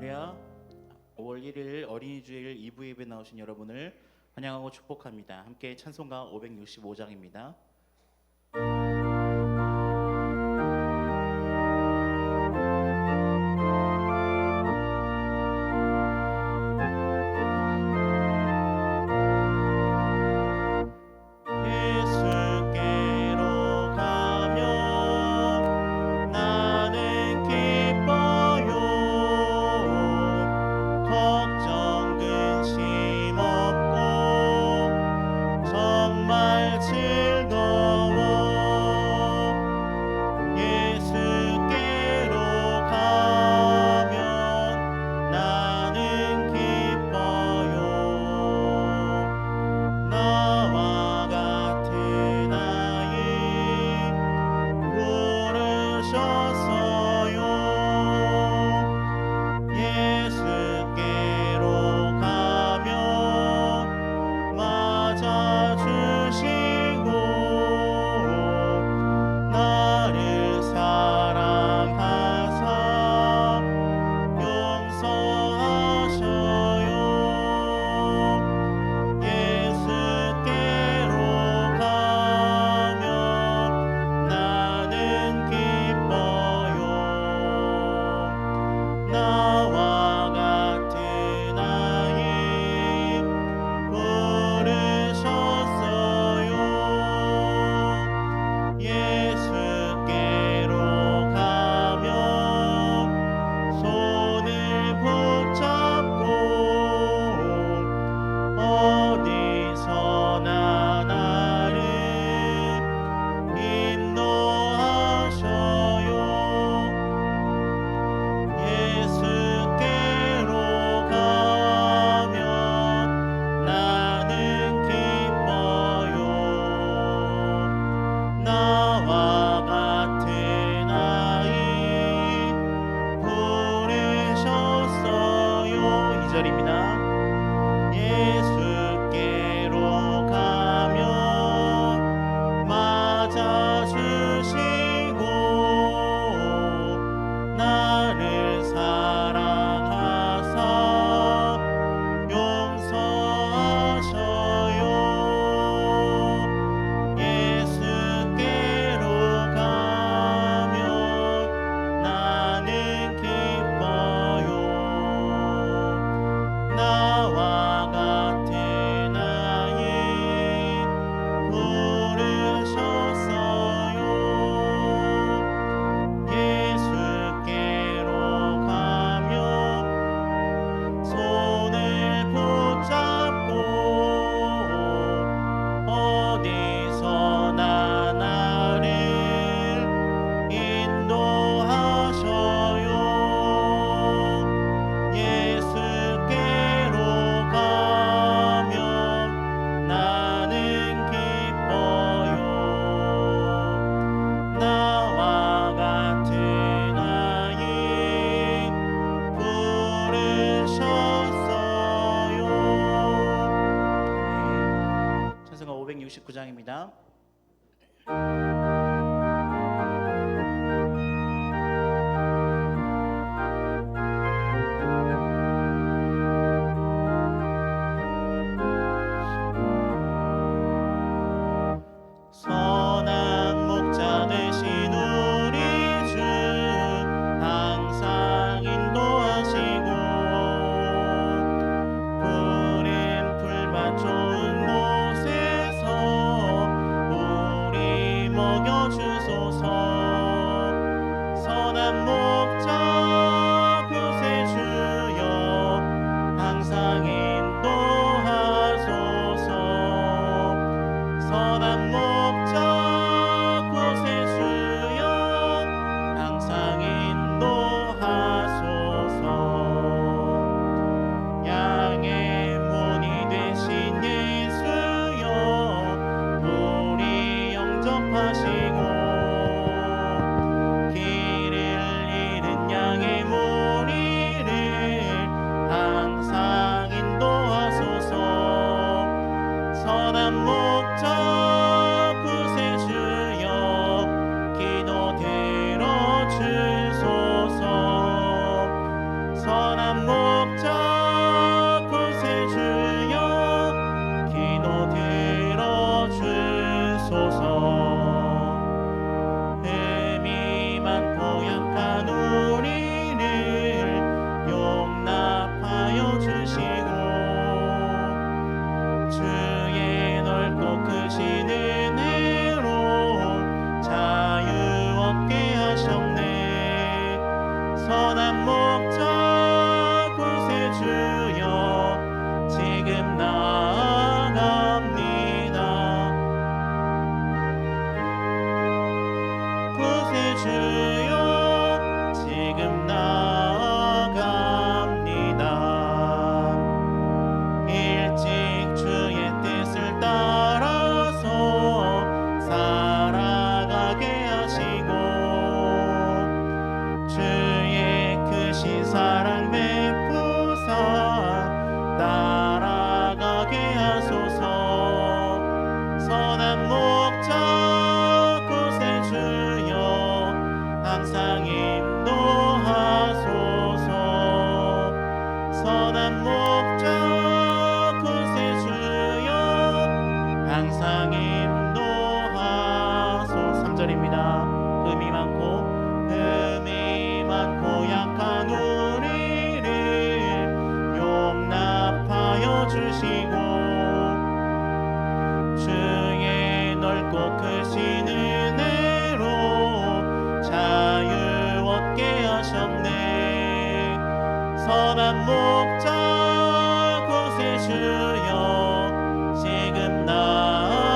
할렐루야. 5월 1일 어린이 주일 2부 예배 나오신 여러분을 환영하고 축복합니다. 함께 찬송가 565장입니다. 찬송가 569장입니다. 선한 목자 되신 우리 주 항상 인도하시고 푸른 풀밭 좋은 곳에서 우리 먹여주소서. 선한 목자 구세주여 항상 인도하소서. 선한 목자 구세주여 항상 인도하소서. 양의 문이 되신 예수여 우리 영접하시고 주여 지금 나아갑니다. 일찍 주의 뜻을 따라서 살아가게 하시고 주의 크신 사랑 베푸사 따라가게 하소서. 선한 목자 곳에 주여 항상 인도하소서. 선한 목자 곳에 주여 항상 인도하소서. 3절입니다. 흠이 많고 약한 우리를 용납하여 주시고 주의 넓고 크신 은혜로 자유 얻게 하셨네. 선한 목자 곳에 주여 지금 나아갑니다.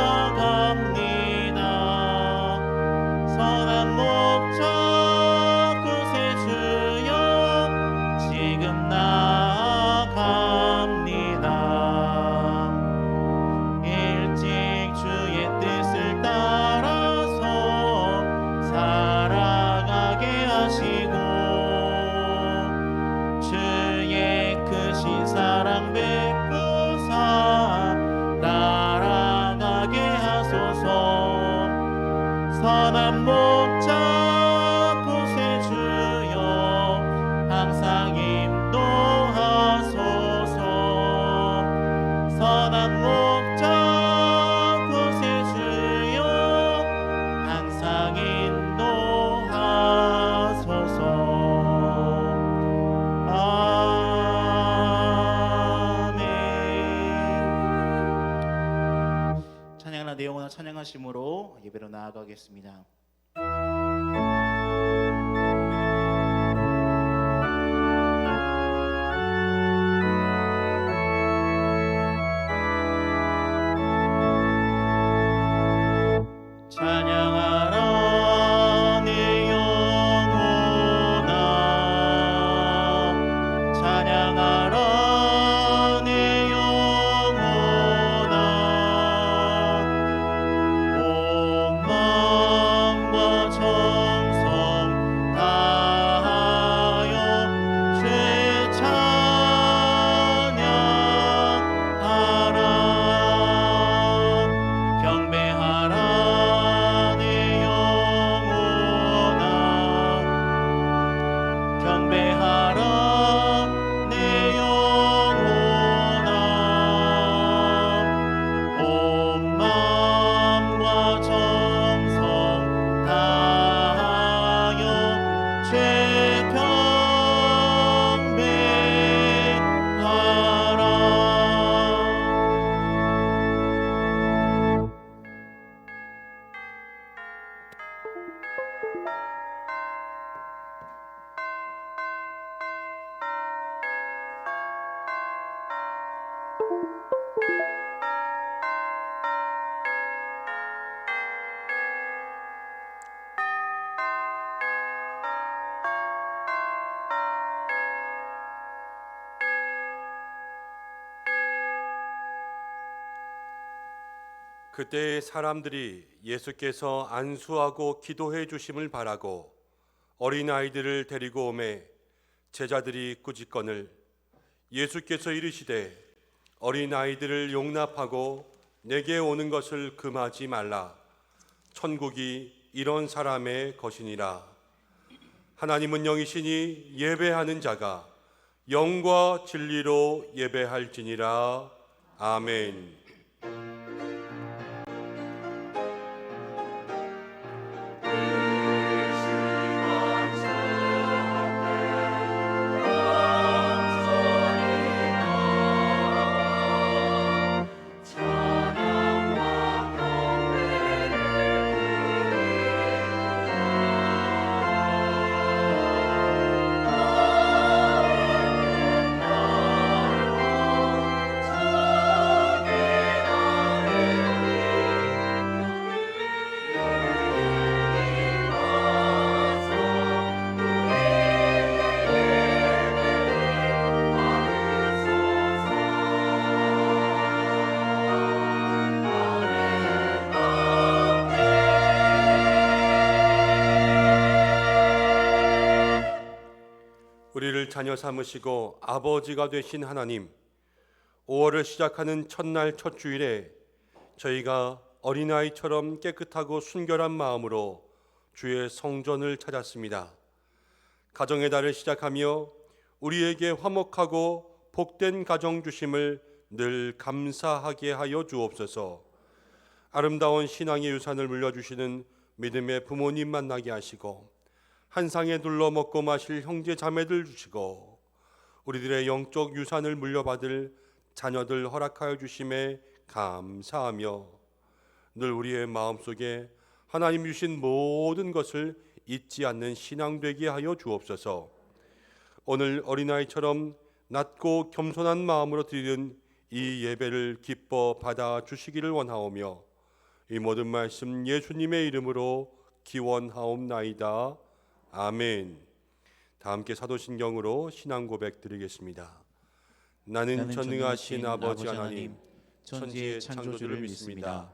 선한 목자 곳에 주여 지금 나아갑니다. 일찍 주의 뜻을 따라서 살아가게 하시고 주의 크신 사랑 베푸사 따라가게 하소서. 선한 목자 곳에 주여 항상 인도하소서. 선한 목자 곳에 주여 항상 인도하소서. 아멘. 찬양하나 내 영혼아 찬양하심으로 예배로 나아가겠습니다. 찬양하라 내 영혼아 찬양하라 내 영혼아 온 마음과 정성 다하여 주의 찬양하라. 경배하라 경배하라 내 영혼아 온 마음과 정성 다하여 주의 경배하라. 그때 사람들이 예수께서 안수하고 기도해 주심을 바라고 어린아이들을 데리고 오매 제자들이 꾸짖거늘 예수께서 이르시되 어린아이들을 용납하고 내게 오는 것을 금하지 말라. 천국이 이런 사람의 것이니라. 하나님은 영이시니 예배하는 자가 영과 진리로 예배할지니라. 아멘. 주 우리를 자녀 삼으시고 아버지가 되신 하나님, 5월을 시작하는 첫날 첫 주일에 저희가 어린아이처럼 깨끗하고 순결한 마음으로 주의 성전을 찾았습니다. 가정의 달을 시작하며 우리에게 화목하고 복된 가정 주심을 늘 감사하게 하여 주옵소서. 아름다운 신앙의 유산을 물려주시는 믿음의 부모님 만나게 하시고, 한 상에 둘러 먹고 마실 형제 자매들 주시고, 우리들의 영적 유산을 물려받을 자녀들 허락하여 주심에 감사하며, 늘 우리의 마음속에 하나님 주신 모든 것을 잊지 않는 신앙 되게 하여 주옵소서. 오늘 어린아이처럼 낮고 겸손한 마음으로 드리는 이 예배를 기뻐 받아 주시기를 원하오며, 이 모든 말씀 예수님의 이름으로 기원하옵나이다. 아멘. 다 함께 사도신경으로 신앙 고백 드리겠습니다. 나는 전능하신 아버지 하나님, 천지의 창조주를 믿습니다.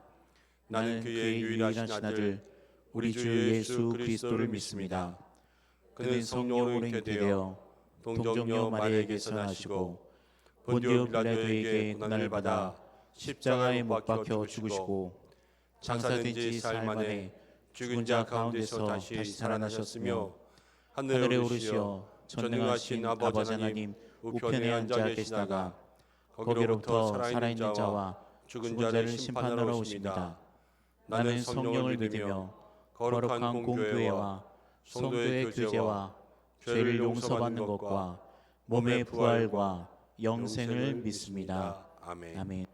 나는 그의 유일하신 아들 우리 주 예수 그리스도를 믿습니다. 그는 성령으로 잉태되어 동정녀 마리아에게서 나시고 본디오 빌라도에게 고난을 받아 십자가에 못 박혀 죽으시고 장사된 지 사흘 만에 죽은 자 가운데서 다시 살아나셨으며 하늘에 오르시어 전능하신 아버지 하나님 우편에 앉아 계시다가 거기로부터 살아있는 자와 죽은 자를 심판하러 오십니다. 나는 성령을 믿으며 거룩한 공교회와 성도의 교제와 죄를 용서받는 것과 몸의 부활과 영생을 믿습니다. 아멘. 아멘.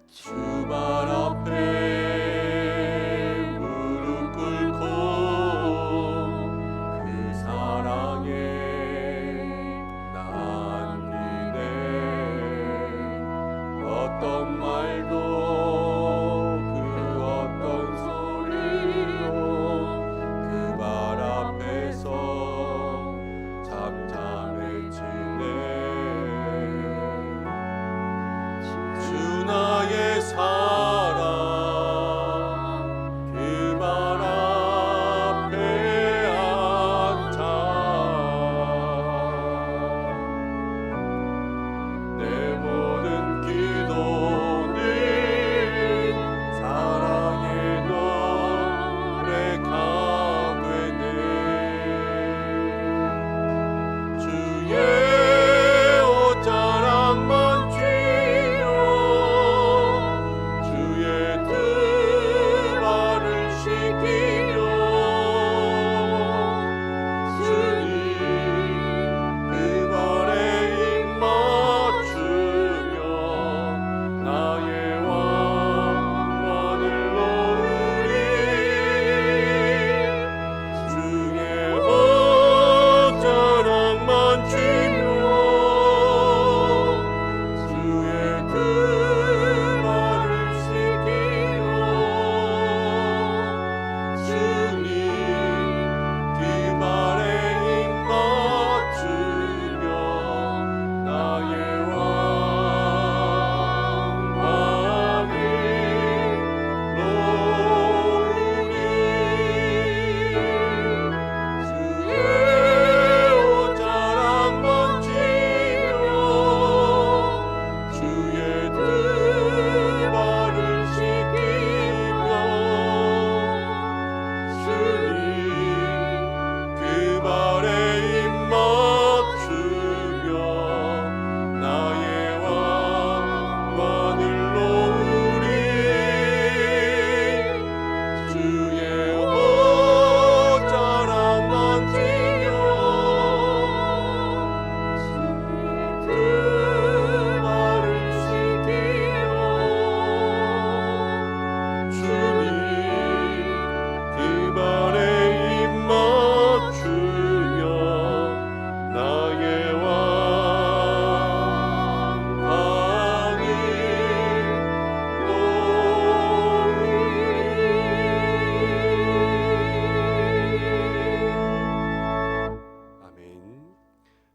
주발 앞에 무릎 꿇고 그 사랑에 남기네. 어떤 말도 그 어떤 소리도 그 발 앞에서 잠잠해지네. 주 나의 삶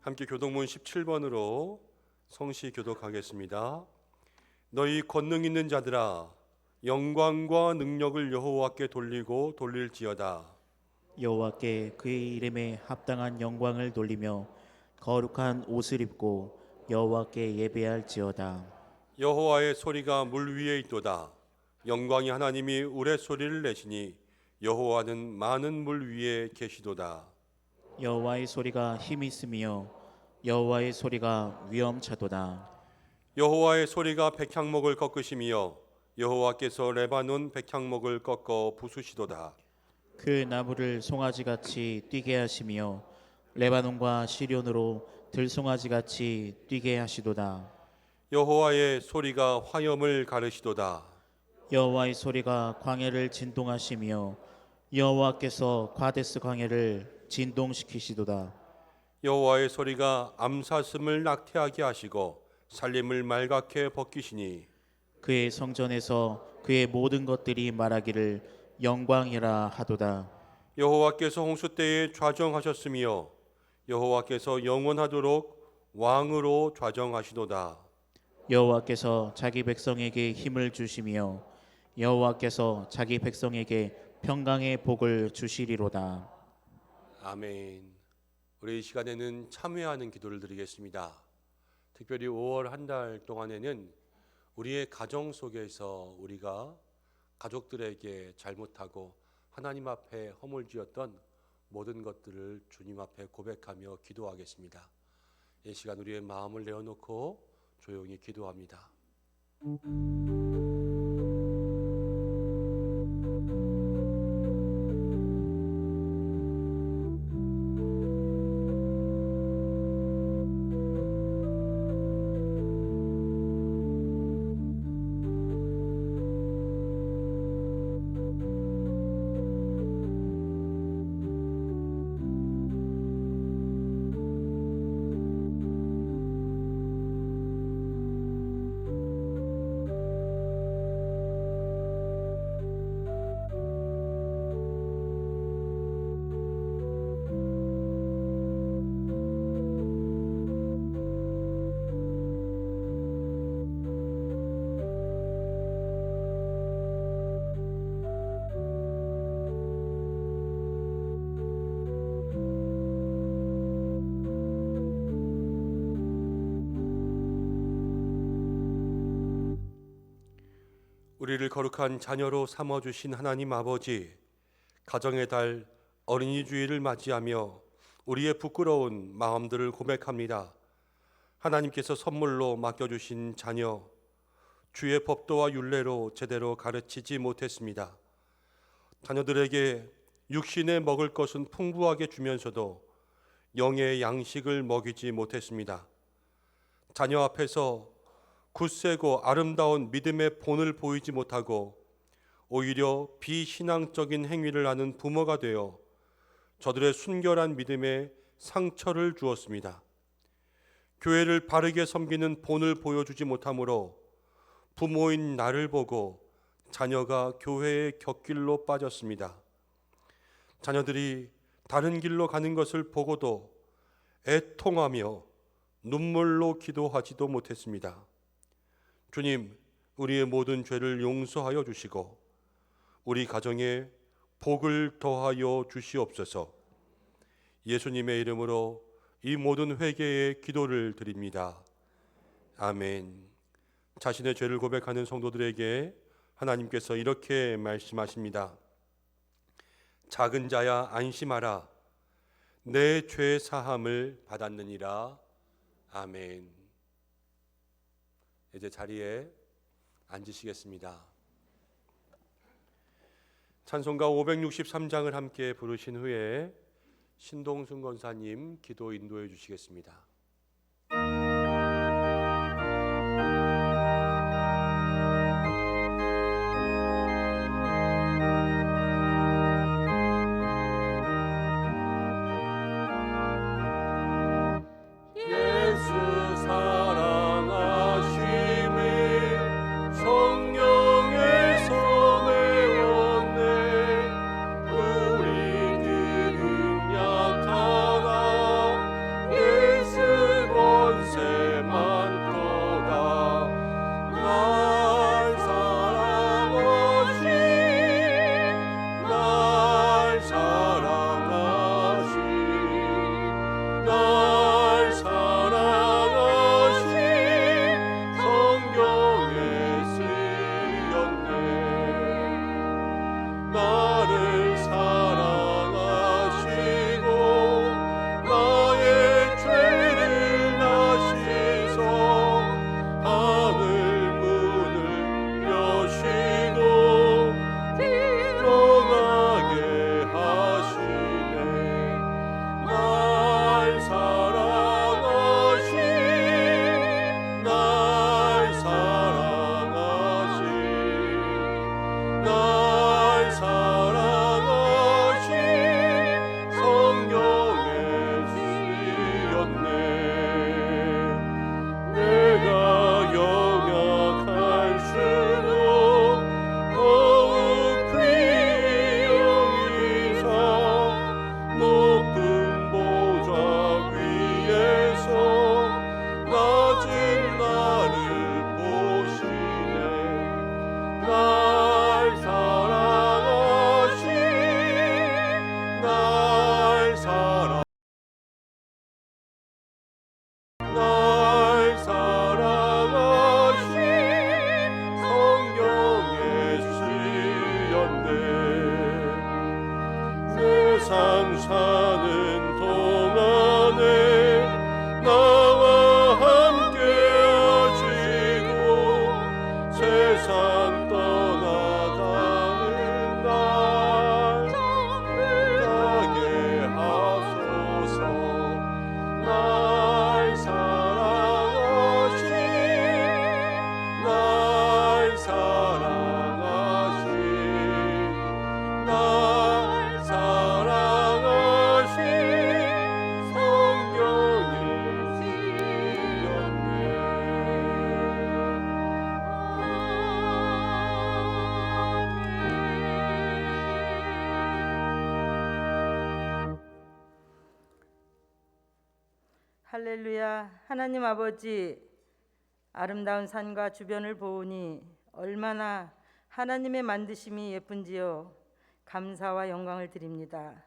함께 교동문 17번으로 성시 교독하겠습니다. 너희 권능 있는 자들아 영광과 능력을 여호와께 돌리고 돌릴지어다. 여호와께 그의 이름에 합당한 영광을 돌리며 거룩한 옷을 입고 여호와께 예배할지어다. 여호와의 소리가 물 위에 있도다. 영광이 하나님이 우레소리를 내시니 여호와는 많은 물 위에 계시도다. 여호와의 소리가 힘이 있으며 여호와의 소리가 위엄차도다. 여호와의 소리가 백향목을 꺾으시며 여호와께서 레바논 백향목을 꺾어 부수시도다. 그 나무를 송아지같이 뛰게 하시며 레바논과 시련으로 들송아지같이 뛰게 하시도다. 여호와의 소리가 화염을 가르시도다. 여호와의 소리가 광야를 진동하시며 여호와께서 과데스 광야를 진동시키시도다. 여호와의 소리가 암사슴을 낙태하게 하시고 살림을 말갛게 벗기시니 그의 성전에서 그의 모든 것들이 말하기를 영광이라 하도다. 여호와께서 홍수 때에 좌정하셨으며 여호와께서 영원하도록 왕으로 좌정하시도다. 여호와께서 자기 백성에게 힘을 주시며 여호와께서 자기 백성에게 평강의 복을 주시리로다. 아멘. 우리 이 시간에는 참회하는 기도를 드리겠습니다. 특별히 5월 한 달 동안에는 우리의 가정 속에서 우리가 가족들에게 잘못하고 하나님 앞에 허물지었던 모든 것들을 주님 앞에 고백하며 기도하겠습니다. 이 시간 우리의 마음을 내어놓고 조용히 기도합니다. 우리를 거룩한 자녀로 삼아주신 하나님 아버지, 가정의 달 어린이 주일을 맞이하며 우리의 부끄러운 마음들을 고백합니다. 하나님께서 선물로 맡겨주신 자녀, 주의 법도와 율례로 제대로 가르치지 못했습니다. 자녀들에게 육신에 먹을 것은 풍부하게 주면서도 영의 양식을 먹이지 못했습니다. 자녀 앞에서 굳세고 아름다운 믿음의 본을 보이지 못하고 오히려 비신앙적인 행위를 하는 부모가 되어 저들의 순결한 믿음에 상처를 주었습니다. 교회를 바르게 섬기는 본을 보여주지 못하므로 부모인 나를 보고 자녀가 교회의 곁길로 빠졌습니다. 자녀들이 다른 길로 가는 것을 보고도 애통하며 눈물로 기도하지도 못했습니다. 주님, 우리의 모든 죄를 용서하여 주시고 우리 가정에 복을 더하여 주시옵소서. 예수님의 이름으로 이 모든 회개의 기도를 드립니다. 아멘. 자신의 죄를 고백하는 성도들에게 하나님께서 이렇게 말씀하십니다. 작은 자야 안심하라. 내 죄 사함을 받았느니라. 아멘. 이제 자리에 앉으시겠습니다. 찬송가 563장을 함께 부르신 후에 신동순 권사님 기도 인도해 주시겠습니다. 예수 할렐루야. 하나님 아버지, 아름다운 산과 주변을 보오니 얼마나 하나님의 만드심이 예쁜지요. 감사와 영광을 드립니다.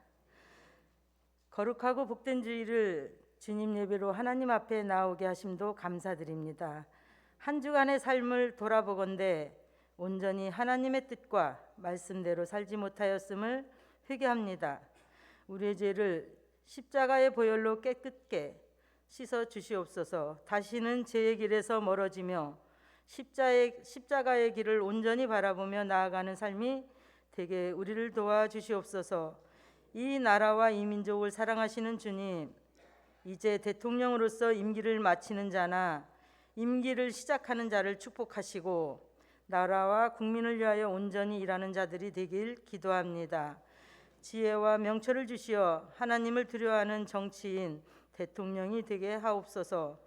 거룩하고 복된 주일을 주님 예배로 하나님 앞에 나오게 하심도 감사드립니다. 한 주간의 삶을 돌아보건대 온전히 하나님의 뜻과 말씀대로 살지 못하였음을 회개합니다. 우리의 죄를 십자가의 보혈로 깨끗게 씻어 주시옵소서. 다시는 죄의 길에서 멀어지며 십자가의 길을 온전히 바라보며 나아가는 삶이 되게 우리를 도와주시옵소서. 이 나라와 이 민족을 사랑하시는 주님, 이제 대통령으로서 임기를 마치는 자나 임기를 시작하는 자를 축복하시고 나라와 국민을 위하여 온전히 일하는 자들이 되길 기도합니다. 지혜와 명철을 주시어 하나님을 두려워하는 정치인, 대통령이 되게 하옵소서.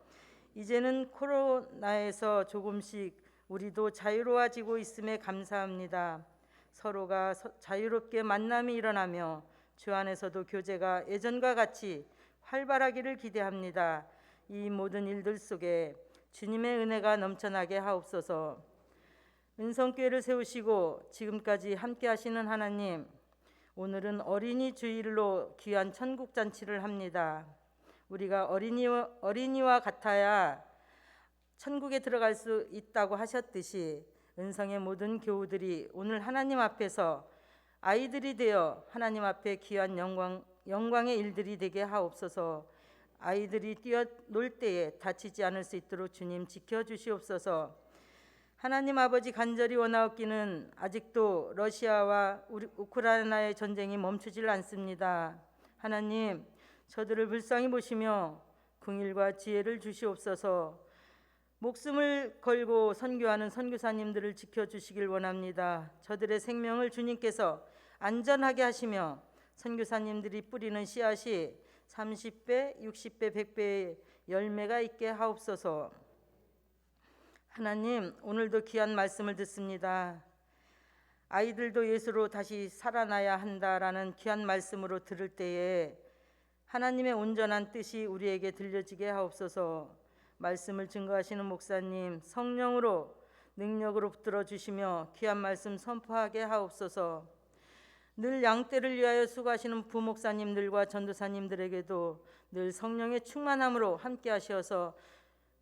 이제는 코로나에서 조금씩 우리도 자유로워지고 있음에 감사합니다. 서로가 자유롭게 만남이 일어나며 주 안에서도 교제가 예전과 같이 활발하기를 기대합니다. 이 모든 일들 속에 주님의 은혜가 넘쳐나게 하옵소서. 은성교회를 세우시고 지금까지 함께 하시는 하나님, 오늘은 어린이 주일로 귀한 천국 잔치를 합니다. 우리가 어린이와 같아야 천국에 들어갈 수 있다고 하셨듯이 은성의 모든 교우들이 오늘 하나님 앞에서 아이들이 되어 하나님 앞에 귀한 영광의 일들이 되게 하옵소서. 아이들이 뛰어놀 때에 다치지 않을 수 있도록 주님 지켜주시옵소서. 하나님 아버지, 간절히 원하옵기는 아직도 러시아와 우크라이나의 전쟁이 멈추질 않습니다. 하나님, 저들을 불쌍히 보시며 긍휼과 지혜를 주시옵소서. 목숨을 걸고 선교하는 선교사님들을 지켜주시길 원합니다. 저들의 생명을 주님께서 안전하게 하시며 선교사님들이 뿌리는 씨앗이 30배, 60배, 100배의 열매가 있게 하옵소서. 하나님, 오늘도 귀한 말씀을 듣습니다. 아이들도 예수로 다시 살아나야 한다라는 귀한 말씀으로 들을 때에 하나님의 온전한 뜻이 우리에게 들려지게 하옵소서. 말씀을 증거하시는 목사님, 성령으로 능력으로 붙들어 주시며 귀한 말씀 선포하게 하옵소서. 늘 양떼를 위하여 수고하시는 부목사님들과 전도사님들에게도 늘 성령의 충만함으로 함께 하셔서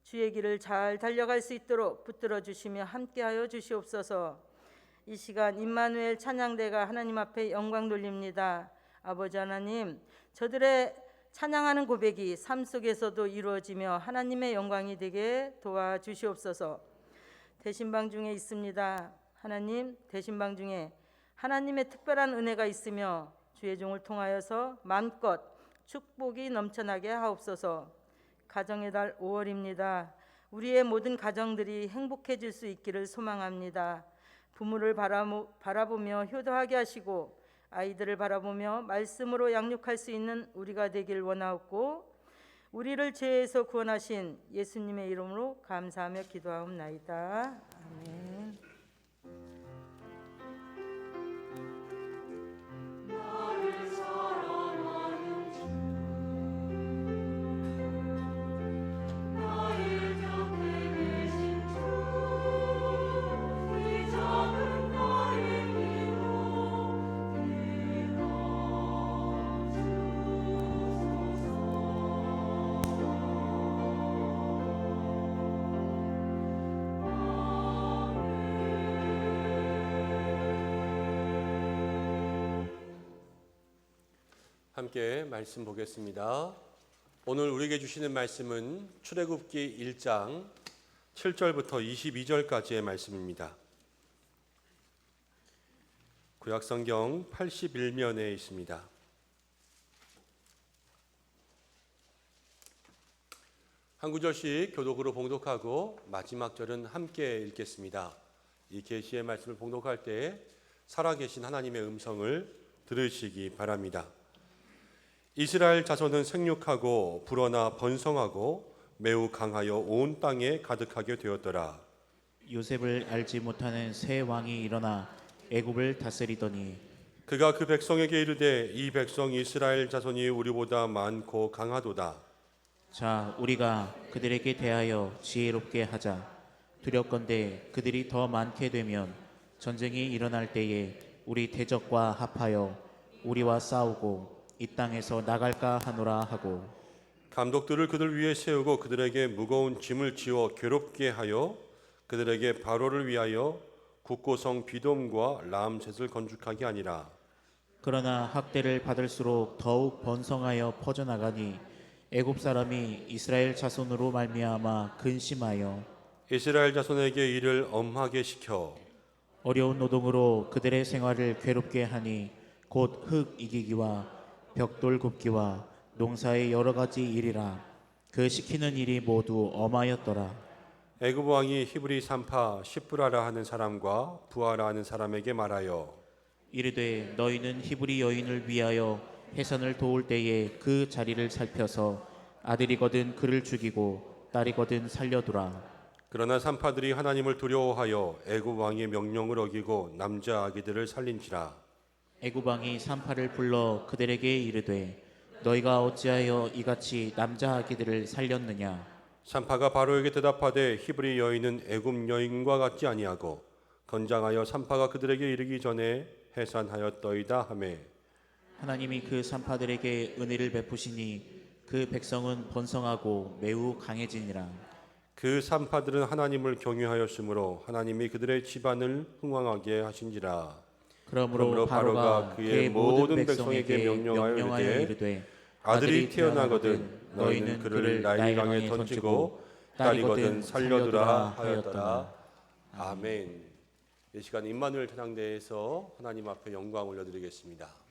주의 길을 잘 달려갈 수 있도록 붙들어 주시며 함께하여 주시옵소서. 이 시간 임마누엘 찬양대가 하나님 앞에 영광 돌립니다. 아버지 하나님, 저들의 찬양하는 고백이 삶 속에서도 이루어지며 하나님의 영광이 되게 도와주시옵소서. 대신방 중에 있습니다. 하나님, 대신방 중에 하나님의 특별한 은혜가 있으며 주의 종을 통하여서 마음껏 축복이 넘쳐나게 하옵소서. 가정의 달 5월입니다. 우리의 모든 가정들이 행복해질 수 있기를 소망합니다. 부모를 바라보며 효도하게 하시고 아이들을 바라보며 말씀으로 양육할 수 있는 우리가 되길 원하옵고 우리를 죄에서 구원하신 예수님의 이름으로 감사하며 기도하옵나이다. 아멘. 함께 말씀 보겠습니다. 오늘 우리에게 주시는 말씀은 출애굽기 1장 7절부터 22절까지의 말씀입니다. 구약성경 81면에 있습니다. 한 구절씩 교독으로 봉독하고 마지막 절은 함께 읽겠습니다. 이 계시의 말씀을 봉독할 때 살아계신 하나님의 음성을 들으시기 바랍니다. 이스라엘 자손은 생육하고 불어나 번성하고 매우 강하여 온 땅에 가득하게 되었더라. 요셉을 알지 못하는 새 왕이 일어나 애굽을 다스리더니 그가 그 백성에게 이르되 이 백성 이스라엘 자손이 우리보다 많고 강하도다. 자, 우리가 그들에게 대하여 지혜롭게 하자. 두렵건대 그들이 더 많게 되면 전쟁이 일어날 때에 우리 대적과 합하여 우리와 싸우고 이 땅에서 나갈까 하노라 하고 감독들을 그들 위에 세우고 그들에게 무거운 짐을 지워 괴롭게 하여 그들에게 바로를 위하여 국고성 비돔과 람셋을 건축하게 하니라. 그러나 학대를 받을수록 더욱 번성하여 퍼져나가니 애굽 사람이 이스라엘 자손으로 말미암아 근심하여 이스라엘 자손에게 이를 엄하게 시켜 어려운 노동으로 그들의 생활을 괴롭게 하니 곧 흙 이기기와 벽돌 굽기와 농사의 여러 가지 일이라. 그 시키는 일이 모두 엄하였더라. 애굽 왕이 히브리 산파 시브라라 하는 사람과 부하라 하는 사람에게 말하여 이르되 너희는 히브리 여인을 위하여 해산을 도울 때에 그 자리를 살펴서 아들이거든 그를 죽이고 딸이거든 살려두라. 그러나 산파들이 하나님을 두려워하여 애굽 왕의 명령을 어기고 남자 아기들을 살린지라. 애굽 왕이 산파를 불러 그들에게 이르되 너희가 어찌하여 이같이 남자 아기들을 살렸느냐. 산파가 바로에게 대답하되 히브리 여인은 애굽 여인과 같지 아니하고 건장하여 산파가 그들에게 이르기 전에 해산하였더이다 하매 하나님이 그 산파들에게 은혜를 베푸시니 그 백성은 번성하고 매우 강해지니라. 그 산파들은 하나님을 경외하였으므로 하나님이 그들의 집안을 흥왕하게 하신지라. 그러므로 바로가 그의 모든 백성에게 명령하여 이르되 아들이 태어나거든 너희는 그를 나일강에 던지고 딸이거든 살려두라 하였더라. 아멘. 이 시간 임마누엘 찬양대에서 하나님 앞에 영광 올려드리겠습니다.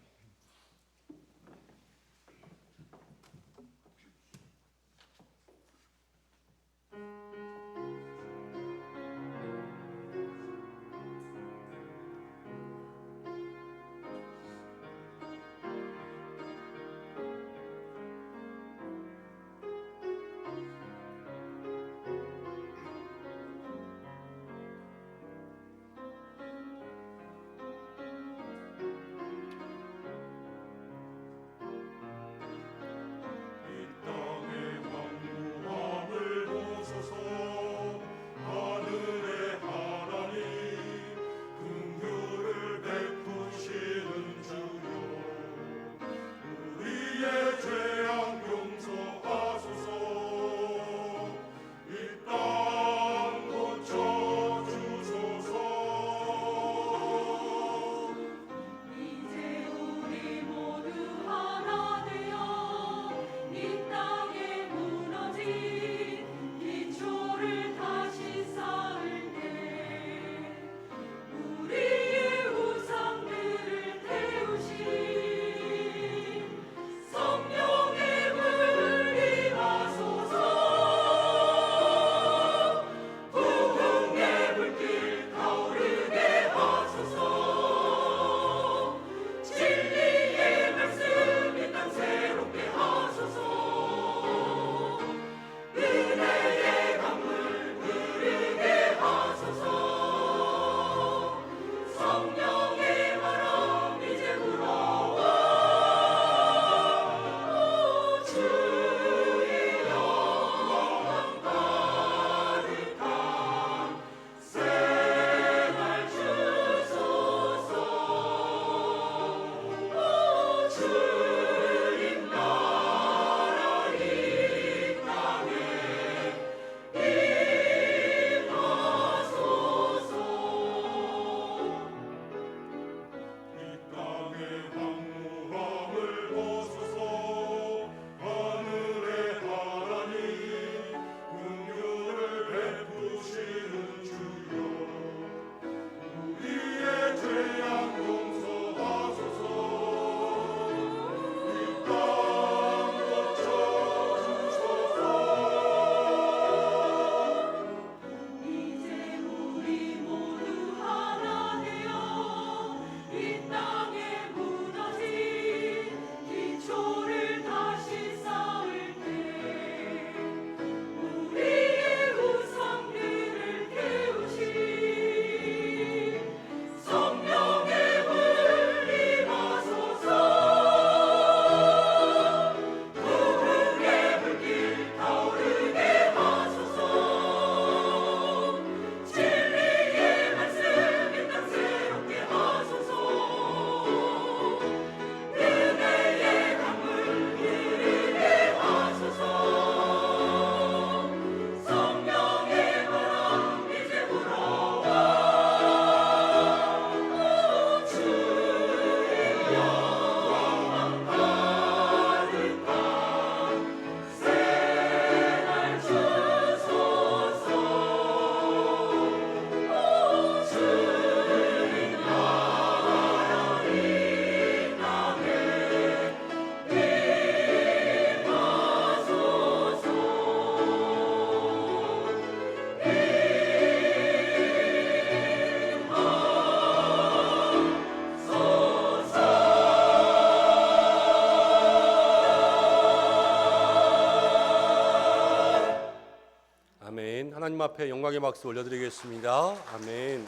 하나님 앞에 영광의 박수 올려드리겠습니다. 아멘.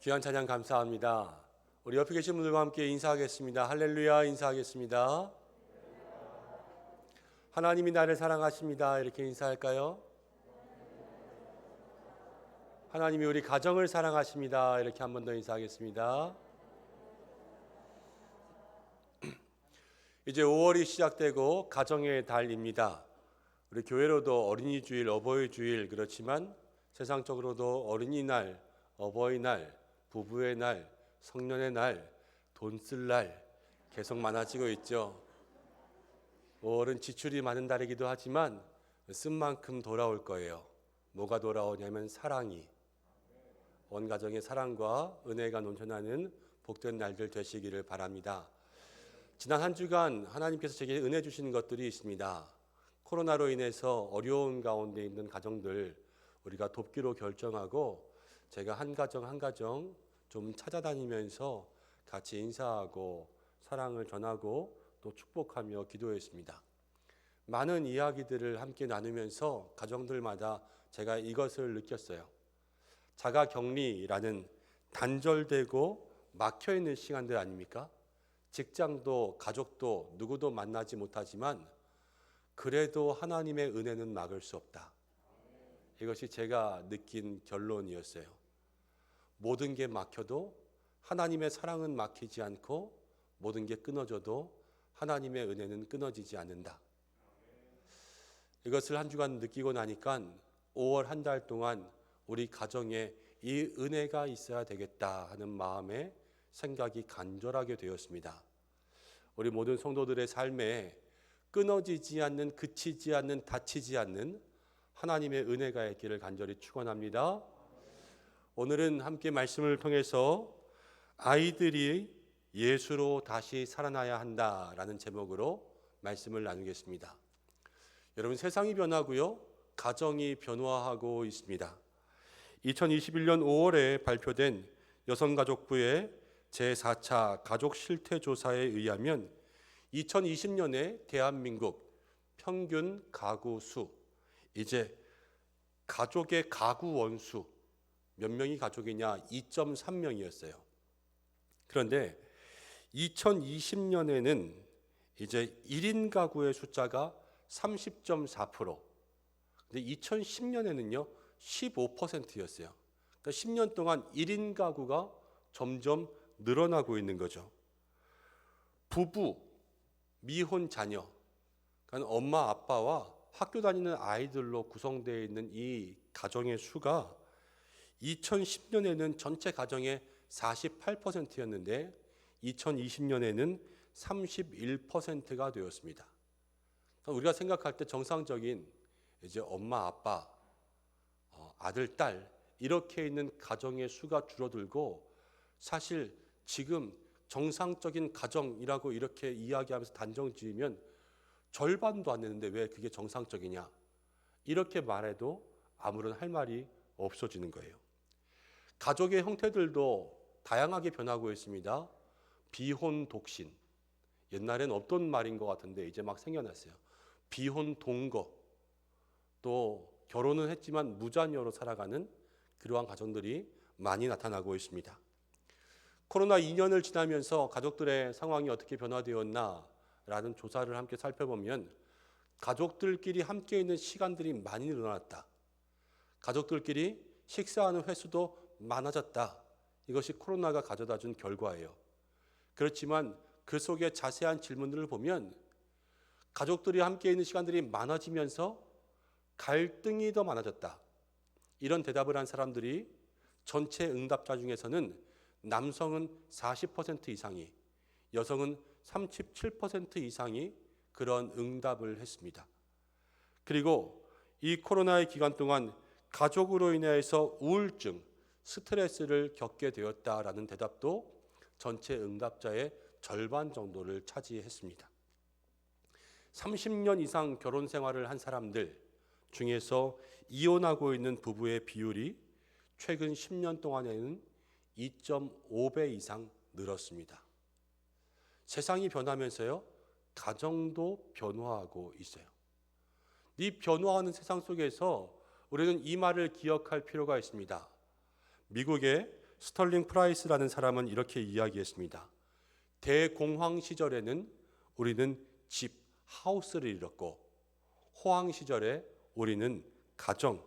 귀한 찬양 감사합니다. 우리 옆에 계신 분들과 함께 인사하겠습니다. 할렐루야 인사하겠습니다. 하나님이 나를 사랑하십니다. 이렇게 인사할까요? 하나님이 우리 가정을 사랑하십니다. 이렇게 한 번 더 인사하겠습니다. 이제 5월이 시작되고 가정의 달입니다. 우리 교회로도 어린이 주일, 어버이 주일 그렇지만 세상적으로도 어린이날, 어버이날, 부부의 날, 성년의 날, 돈 쓸 날 계속 많아지고 있죠. 5월은 지출이 많은 달이기도 하지만 쓴 만큼 돌아올 거예요. 뭐가 돌아오냐면 사랑이. 온 가정의 사랑과 은혜가 넘쳐나는 복된 날들 되시기를 바랍니다. 지난 한 주간 하나님께서 제게 은혜 주신 것들이 있습니다. 코로나로 인해서 어려운 가운데 있는 가정들 우리가 돕기로 결정하고 제가 한 가정 한 가정 좀 찾아다니면서 같이 인사하고 사랑을 전하고 또 축복하며 기도했습니다. 많은 이야기들을 함께 나누면서 가정들마다 제가 이것을 느꼈어요. 자가격리라는 단절되고 막혀있는 시간들 아닙니까? 직장도 가족도 누구도 만나지 못하지만 그래도 하나님의 은혜는 막을 수 없다. 이것이 제가 느낀 결론이었어요. 모든 게 막혀도 하나님의 사랑은 막히지 않고 모든 게 끊어져도 하나님의 은혜는 끊어지지 않는다. 이것을 한 주간 느끼고 나니까 5월 한 달 동안 우리 가정에 이 은혜가 있어야 되겠다 하는 마음에 생각이 간절하게 되었습니다. 우리 모든 성도들의 삶에 끊어지지 않는, 그치지 않는, 닫히지 않는 하나님의 은혜가 있기를 간절히 축원합니다. 오늘은 함께 말씀을 통해서 아이들이 예수로 다시 살아나야 한다라는 제목으로 말씀을 나누겠습니다. 여러분, 세상이 변하고요, 가정이 변화하고 있습니다. 2021년 5월에 발표된 여성가족부의 제4차 가족 실태조사에 의하면 2020년에 대한민국 평균 가구 수, 이제 가족의 가구 원수 몇 명이 가족이냐? 2.3명이었어요. 그런데 2020년에는 이제 1인 가구의 숫자가 30.4%, 근데 2010년에는요 15%였어요. 그러니까 10년 동안 1인 가구가 점점 늘어나고 있는 거죠. 부부, 미혼 자녀, 그러니까 엄마 아빠와 학교 다니는 아이들로 구성되어 있는 이 가정의 수가 2010년에는 전체 가정의 48%였는데 2020년에는 31%가 되었습니다. 그러니까 우리가 생각할 때 정상적인 이제 엄마 아빠, 아들 딸 이렇게 있는 가정의 수가 줄어들고, 사실 지금 정상적인 가정이라고 이렇게 이야기하면서 단정 지으면 절반도 안 되는데 왜 그게 정상적이냐, 이렇게 말해도 아무런 할 말이 없어지는 거예요. 가족의 형태들도 다양하게 변하고 있습니다. 비혼 독신, 옛날엔 없던 말인 것 같은데 이제 막 생겨났어요. 비혼 동거, 또 결혼은 했지만 무자녀로 살아가는 그러한 가정들이 많이 나타나고 있습니다. 코로나 2년을 지나면서 가족들의 상황이 어떻게 변화되었나라는 조사를 함께 살펴보면 가족들끼리 함께 있는 시간들이 많이 늘어났다. 가족들끼리 식사하는 횟수도 많아졌다. 이것이 코로나가 가져다 준 결과예요. 그렇지만 그 속에 자세한 질문들을 보면 가족들이 함께 있는 시간들이 많아지면서 갈등이 더 많아졌다. 이런 대답을 한 사람들이 전체 응답자 중에서는 남성은 40% 이상이, 여성은 37% 이상이 그런 응답을 했습니다. 그리고 이 코로나의 기간 동안 가족으로 인해서 우울증, 스트레스를 겪게 되었다라는 대답도 전체 응답자의 절반 정도를 차지했습니다. 30년 이상 결혼 생활을 한 사람들 중에서 이혼하고 있는 부부의 비율이 최근 10년 동안에는 2.5배 이상 늘었습니다. 세상이 변하면서요, 가정도 변화하고 있어요. 이 변화하는 세상 속에서 우리는 이 말을 기억할 필요가 있습니다. 미국의 스털링 프라이스라는 사람은 이렇게 이야기했습니다. 대공황 시절에는 우리는 집, 하우스를 잃었고 호황 시절에 우리는 가정,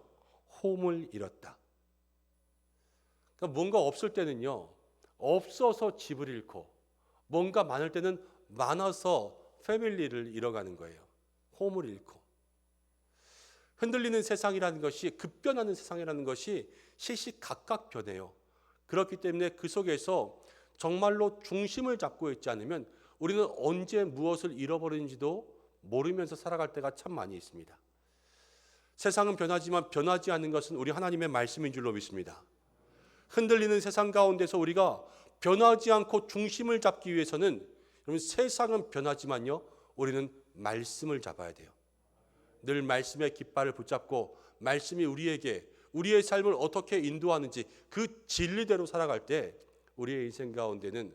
홈을 잃었다. 그러니까 뭔가 없을 때는요, 없어서 집을 잃고 뭔가 많을 때는 많아서 패밀리를 잃어가는 거예요. 홈을 잃고. 흔들리는 세상이라는 것이, 급변하는 세상이라는 것이 시시각각 변해요. 그렇기 때문에 그 속에서 정말로 중심을 잡고 있지 않으면 우리는 언제 무엇을 잃어버리는지도 모르면서 살아갈 때가 참 많이 있습니다. 세상은 변하지만 변하지 않는 것은 우리 하나님의 말씀인 줄로 믿습니다. 흔들리는 세상 가운데서 우리가 변하지 않고 중심을 잡기 위해서는, 여러분, 세상은 변하지만요, 우리는 말씀을 잡아야 돼요. 늘 말씀의 깃발을 붙잡고 말씀이 우리에게 우리의 삶을 어떻게 인도하는지 그 진리대로 살아갈 때 우리의 인생 가운데는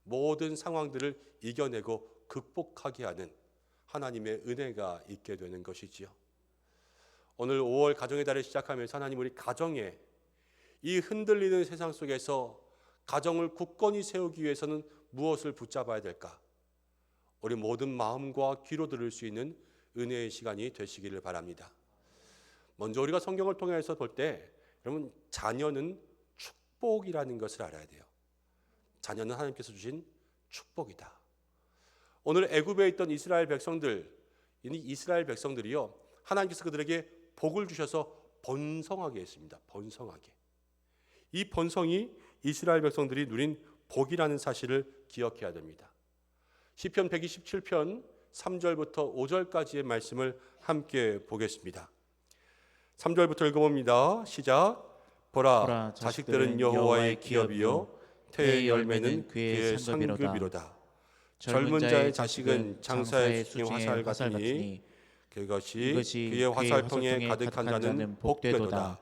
모든 상황들을 이겨내고 극복하게 하는 하나님의 은혜가 있게 되는 것이지요. 오늘 5월 가정의 달을 시작하면서 하나님, 우리 가정에 이 흔들리는 세상 속에서 가정을 굳건히 세우기 위해서는 무엇을 붙잡아야 될까? 우리 모든 마음과 귀로 들을 수 있는 은혜의 시간이 되시기를 바랍니다. 먼저 우리가 성경을 통해서 볼 때, 여러분, 자녀는 축복이라는 것을 알아야 돼요. 자녀는 하나님께서 주신 축복이다. 오늘 애굽에 있던 이스라엘 백성들, 이 이스라엘 백성들이요, 하나님께서 그들에게 복을 주셔서 번성하게 했습니다. 번성하게. 이 번성이 이스라엘 백성들이 누린 복이라는 사실을 기억해야 됩니다. 시편 127편 3절부터 5절까지의 말씀을 함께 보겠습니다. 3절부터 읽어봅니다. 시작. 보라, 자식들은 여호와의 기업이요 태의 열매는 그의 상급이로다. 젊은 자의 자식은 장사의 수중의 화살 같으니 그것이 그의 화살통에 가득한 자는 복되도다.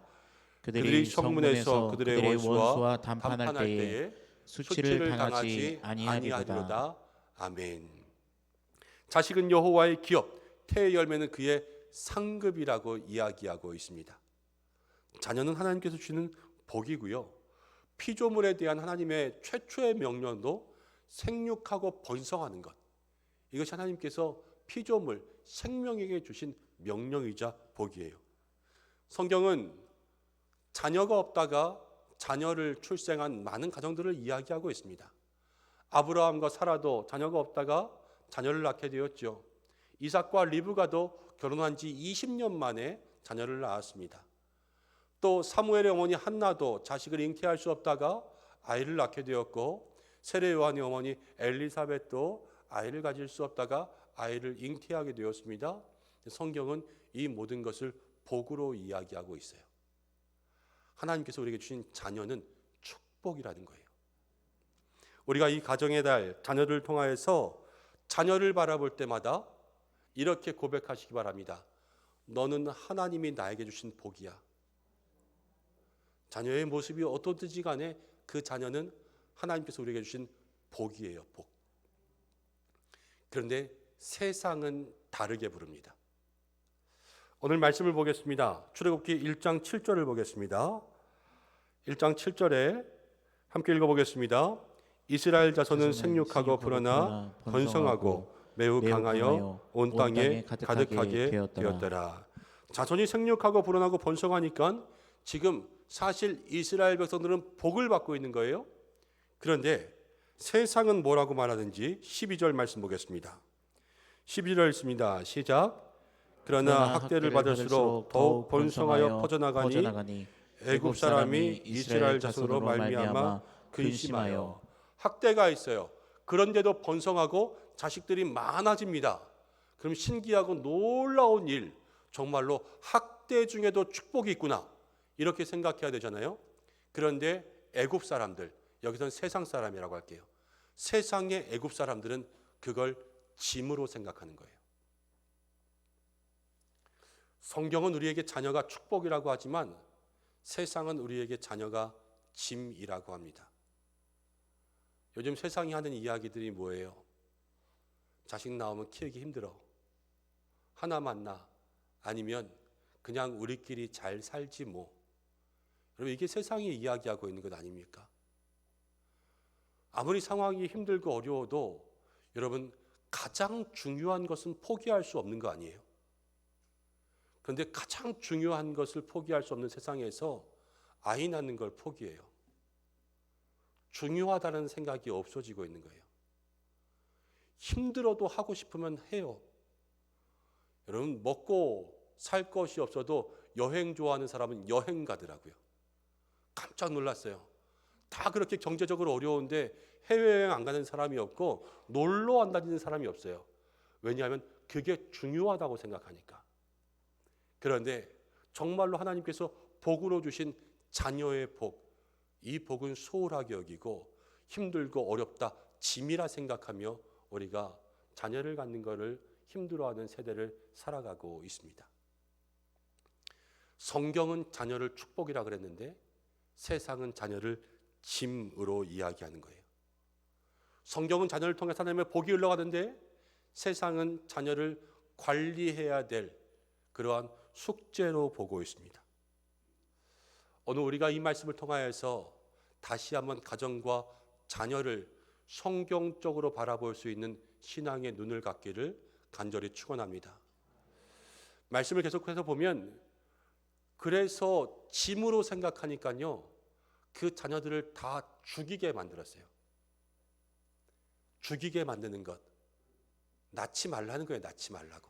그들이 성문에서 그들의 원수와 담판할 때에 수치를 당하지 아니하리로다. 아멘. 자식은 여호와의 기업, 태의 열매는 그의 상급이라고 이야기하고 있습니다. 자녀는 하나님께서 주시는 복이고요, 피조물에 대한 하나님의 최초의 명령도 생육하고 번성하는 것, 이것이 하나님께서 피조물, 생명에게 주신 명령이자 복이에요. 성경은 자녀가 없다가 자녀를 출생한 많은 가정들을 이야기하고 있습니다. 아브라함과 사라도 자녀가 없다가 자녀를 낳게 되었죠. 이삭과 리브가도 결혼한 지 20년 만에 자녀를 낳았습니다. 또 사무엘의 어머니 한나도 자식을 잉태할 수 없다가 아이를 낳게 되었고, 세례 요한의 어머니 엘리사벳도 아이를 가질 수 없다가 아이를 잉태하게 되었습니다. 성경은 이 모든 것을 복으로 이야기하고 있어요. 하나님께서 우리에게 주신 자녀는 축복이라는 거예요. 우리가 이 가정의 달, 자녀를 통하여서 자녀를 바라볼 때마다 이렇게 고백하시기 바랍니다. 너는 하나님이 나에게 주신 복이야. 자녀의 모습이 어떻든지 간에 그 자녀는 하나님께서 우리에게 주신 복이에요. 복. 그런데 세상은 다르게 부릅니다. 오늘 말씀을 보겠습니다. 출애굽기 1장 7절을 보겠습니다. 1장 7절에 함께 읽어보겠습니다. 이스라엘 자손은 생육하고 불어나 번성하고 매우 강하여 온 땅에 가득하게 되었더라. 자손이 생육하고 불어나고 번성하니까 지금 사실 이스라엘 백성들은 복을 받고 있는 거예요. 그런데 세상은 뭐라고 말하는지 12절 말씀 보겠습니다. 12절 읽습니다. 시작. 그러나 학대를 받을수록 더욱 번성하여 퍼져나가니 애굽 사람이 이스라엘 자손으로 말미암아 근심하여. 학대가 있어요. 그런데도 번성하고 자식들이 많아집니다. 그럼 신기하고 놀라운 일, 정말로 학대 중에도 축복이 있구나, 이렇게 생각해야 되잖아요. 그런데 애굽 사람들, 여기서는 세상 사람이라고 할게요. 세상의 애굽 사람들은 그걸 짐으로 생각하는 거예요. 성경은 우리에게 자녀가 축복이라고 하지만 세상은 우리에게 자녀가 짐이라고 합니다. 요즘 세상이 하는 이야기들이 뭐예요? 자식 나오면 키우기 힘들어. 하나만 낳아. 아니면 그냥 우리끼리 잘 살지 뭐. 여러분, 이게 세상이 이야기하고 있는 것 아닙니까? 아무리 상황이 힘들고 어려워도 여러분, 가장 중요한 것은 포기할 수 없는 거 아니에요? 그런데 가장 중요한 것을 포기할 수 없는 세상에서 아이 낳는 걸 포기해요. 중요하다는 생각이 없어지고 있는 거예요. 힘들어도 하고 싶으면 해요. 여러분, 먹고 살 것이 없어도 여행 좋아하는 사람은 여행 가더라고요. 깜짝 놀랐어요. 다 그렇게 경제적으로 어려운데 해외여행 안 가는 사람이 없고 놀러 안 다니는 사람이 없어요. 왜냐하면 그게 중요하다고 생각하니까. 그런데 정말로 하나님께서 복으로 주신 자녀의 복, 이 복은 소홀하게 여기고 힘들고 어렵다, 짐이라 생각하며 우리가 자녀를 갖는 것을 힘들어하는 세대를 살아가고 있습니다. 성경은 자녀를 축복이라 그랬는데 세상은 자녀를 짐으로 이야기하는 거예요. 성경은 자녀를 통해 하나님의 복이 흘러가는데 세상은 자녀를 관리해야 될 그러한 숙제로 보고 있습니다. 오늘 우리가 이 말씀을 통하여서 다시 한번 가정과 자녀를 성경적으로 바라볼 수 있는 신앙의 눈을 갖기를 간절히 축원합니다. 말씀을 계속해서 보면 그래서 짐으로 생각하니까요, 그 자녀들을 다 죽이게 만들었어요. 죽이게 만드는 것, 낳지 말라는 거예요. 낳지 말라고.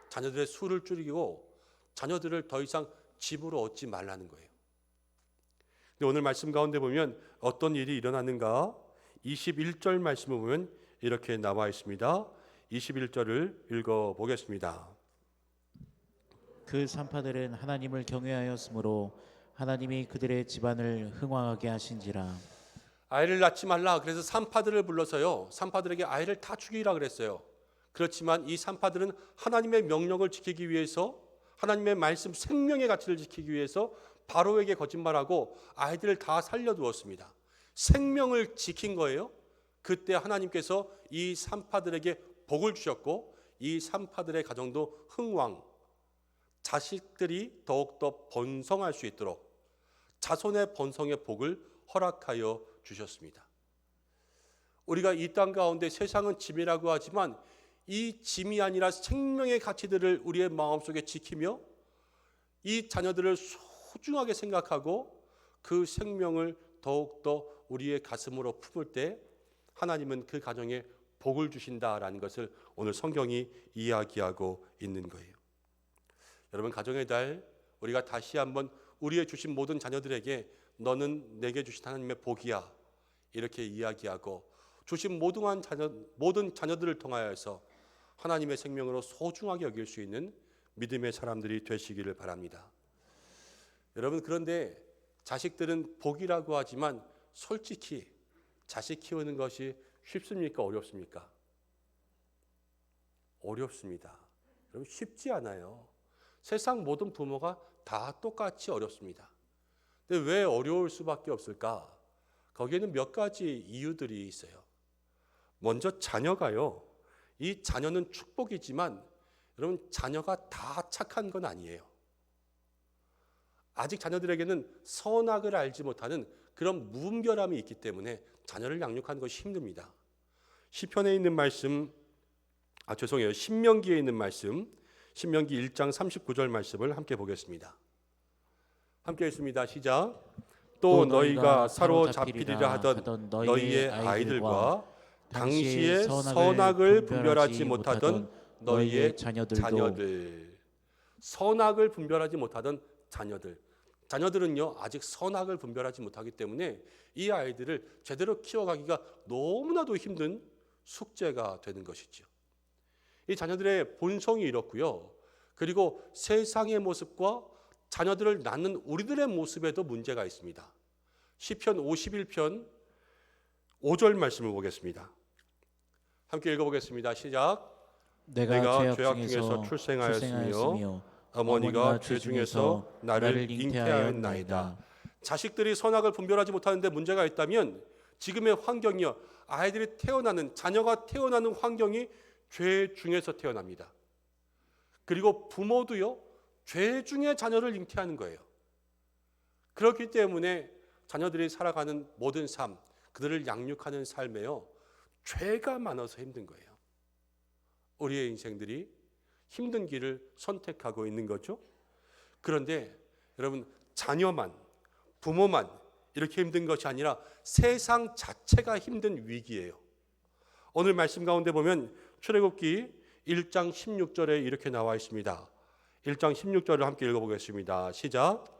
자녀들의 수를 줄이고 자녀들을 더 이상 집으로 얻지 말라는 거예요. 근데 오늘 말씀 가운데 보면 어떤 일이 일어나는가? 21절 말씀을 보면 이렇게 나와 있습니다. 21절을 읽어보겠습니다. 그 산파들은 하나님을 경외하였으므로 하나님이 그들의 집안을 흥왕하게 하신지라. 아이를 낳지 말라. 그래서 산파들을 불러서요, 산파들에게 아이를 다 죽이라 그랬어요. 그렇지만 이 산파들은 하나님의 명령을 지키기 위해서, 하나님의 말씀 생명의 가치를 지키기 위해서 바로에게 거짓말하고 아이들을 다 살려두었습니다. 생명을 지킨 거예요. 그때 하나님께서 이 산파들에게 복을 주셨고 이 산파들의 가정도 흥왕, 자식들이 더욱더 번성할 수 있도록 자손의 번성의 복을 허락하여 주셨습니다. 우리가 이 땅 가운데 세상은 짐이라고 하지만 이 짐이 아니라 생명의 가치들을 우리의 마음속에 지키며 이 자녀들을 소중하게 생각하고 그 생명을 더욱더 우리의 가슴으로 품을 때 하나님은 그 가정에 복을 주신다라는 것을 오늘 성경이 이야기하고 있는 거예요. 여러분, 가정의 달, 우리가 다시 한번 우리의 주신 모든 자녀들에게 너는 내게 주신 하나님의 복이야 이렇게 이야기하고 주신 모든 자녀들을 통하여서 하나님의 생명으로 소중하게 여길 수 있는 믿음의 사람들이 되시기를 바랍니다. 여러분, 그런데 자식들은 복이라고 하지만 솔직히 자식 키우는 것이 쉽습니까? 어렵습니까? 어렵습니다. 여러분, 쉽지 않아요. 세상 모든 부모가 다 똑같이 어렵습니다. 근데 왜 어려울 수밖에 없을까? 거기에는 몇 가지 이유들이 있어요. 먼저 자녀가요, 이 자녀는 축복이지만 여러분, 자녀가 다 착한 건 아니에요. 아직 자녀들에게는 선악을 알지 못하는 그런 무분별함이 있기 때문에 자녀를 양육하는 것이 힘듭니다. 시편에 있는 말씀, 신명기에 있는 말씀, 신명기 1장 39절 말씀을 함께 보겠습니다. 함께 읽습니다. 시작. 또 너희가 사로잡히리라 하던 너희의 아이들과 당시에 선악을 분별하지 못하던 너희의 자녀들. 선악을 분별하지 못하던 자녀들은요, 아직 선악을 분별하지 못하기 때문에 이 아이들을 제대로 키워가기가 너무나도 힘든 숙제가 되는 것이죠. 이 자녀들의 본성이 이렇고요. 그리고 세상의 모습과 자녀들을 낳는 우리들의 모습에도 문제가 있습니다. 시편 51편 5절 말씀을 보겠습니다. 함께 읽어보겠습니다. 시작. 내가 죄악 중에서 출생하였으며 어머니가 죄 중에서 나를 잉태하였나이다. 자식들이 선악을 분별하지 못하는데 문제가 있다면 지금의 환경이요, 아이들이 태어나는, 자녀가 태어나는 환경이 죄 중에서 태어납니다. 그리고 부모도요, 죄 중에 자녀를 잉태하는 거예요. 그렇기 때문에 자녀들이 살아가는 모든 삶, 그들을 양육하는 삶에요, 죄가 많아서 힘든 거예요. 우리의 인생들이 힘든 길을 선택하고 있는 거죠. 그런데 여러분, 자녀만, 부모만 이렇게 힘든 것이 아니라 세상 자체가 힘든 위기예요. 오늘 말씀 가운데 보면 출애굽기 1장 16절에 이렇게 나와 있습니다. 1장 16절을 함께 읽어보겠습니다. 시작.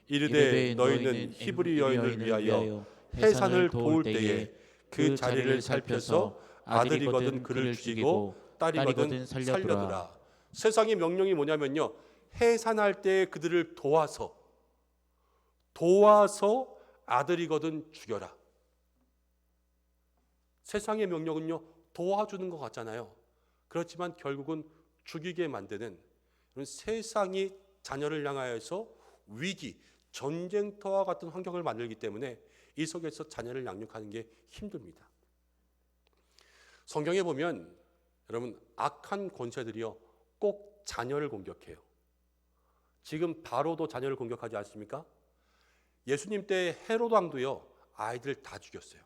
이르되 너희는 히브리 여인을 위하여 해산을 도울 때에 그 자리를 살펴서 아들이거든 그를 죽이고 딸이거든 살려두라. 세상의 명령이 뭐냐면요, 해산할 때 그들을 도와서 아들이거든 죽여라. 세상의 명령은요, 도와주는 것 같잖아요. 그렇지만 결국은 죽이게 만드는, 세상이 자녀를 향하여서 위기, 전쟁터와 같은 환경을 만들기 때문에 이 속에서 자녀를 양육하는 게 힘듭니다. 성경에 보면 여러분, 악한 권세들이요 꼭 자녀를 공격해요. 지금 바로도 자녀를 공격하지 않습니까? 예수님 때 헤롯 왕도요 아이들 다 죽였어요.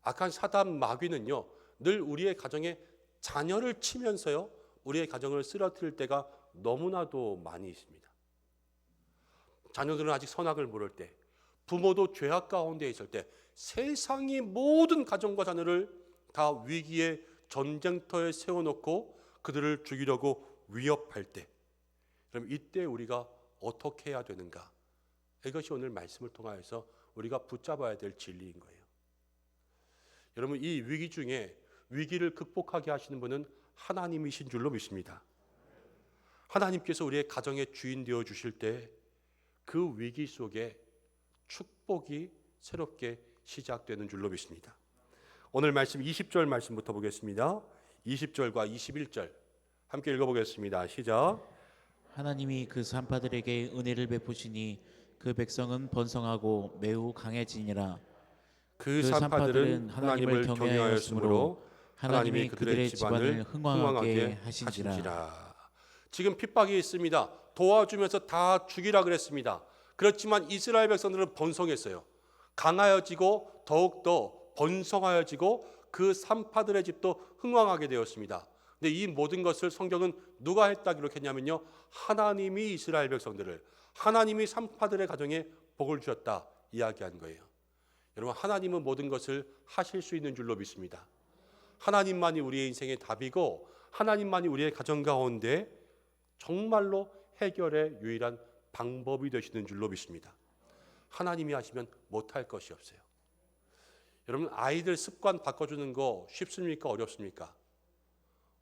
악한 사단 마귀는요 늘 우리의 가정에 자녀를 치면서요 우리의 가정을 쓰러뜨릴 때가 너무나도 많이 있습니다. 자녀들은 아직 선악을 모를 때, 부모도 죄악 가운데 있을 때, 세상이 모든 가정과 자녀를 다 위기의 전쟁터에 세워놓고 그들을 죽이려고 위협할 때, 그럼 이때 우리가 어떻게 해야 되는가? 이것이 오늘 말씀을 통하여서 우리가 붙잡아야 될 진리인 거예요. 여러분, 이 위기 중에 위기를 극복하게 하시는 분은 하나님이신 줄로 믿습니다. 하나님께서 우리의 가정의 주인 되어 주실 때 그 위기 속에 축복이 새롭게 시작되는 줄로 믿습니다. 오늘 말씀 20절 말씀부터 보겠습니다. 20절과 21절 함께 읽어보겠습니다. 시작. 하나님이 그 산파들에게 은혜를 베푸시니 그 백성은 번성하고 매우 강해지니라. 그 산파들은 하나님을 경외하였으므로 하나님이 그들의 집안을 흥왕하게 하신지라. 지금 핍박이 있습니다. 도와주면서 다 죽이라 그랬습니다. 그렇지만 이스라엘 백성들은 번성했어요. 강하여지고 더욱더 번성하여지고 그 산파들의 집도 흥왕하게 되었습니다. 근데 이 모든 것을 성경은 누가 했다 기록했냐면요, 하나님이 이스라엘 백성들을, 하나님이 산파들의 가정에 복을 주셨다 이야기한 거예요. 여러분, 하나님은 모든 것을 하실 수 있는 줄로 믿습니다. 하나님만이 우리의 인생의 답이고 하나님만이 우리의 가정 가운데 정말로 해결의 유일한 방법이 되시는 줄로 믿습니다. 하나님이 하시면 못할 것이 없어요. 여러분, 아이들 습관 바꿔주는 거 쉽습니까? 어렵습니까?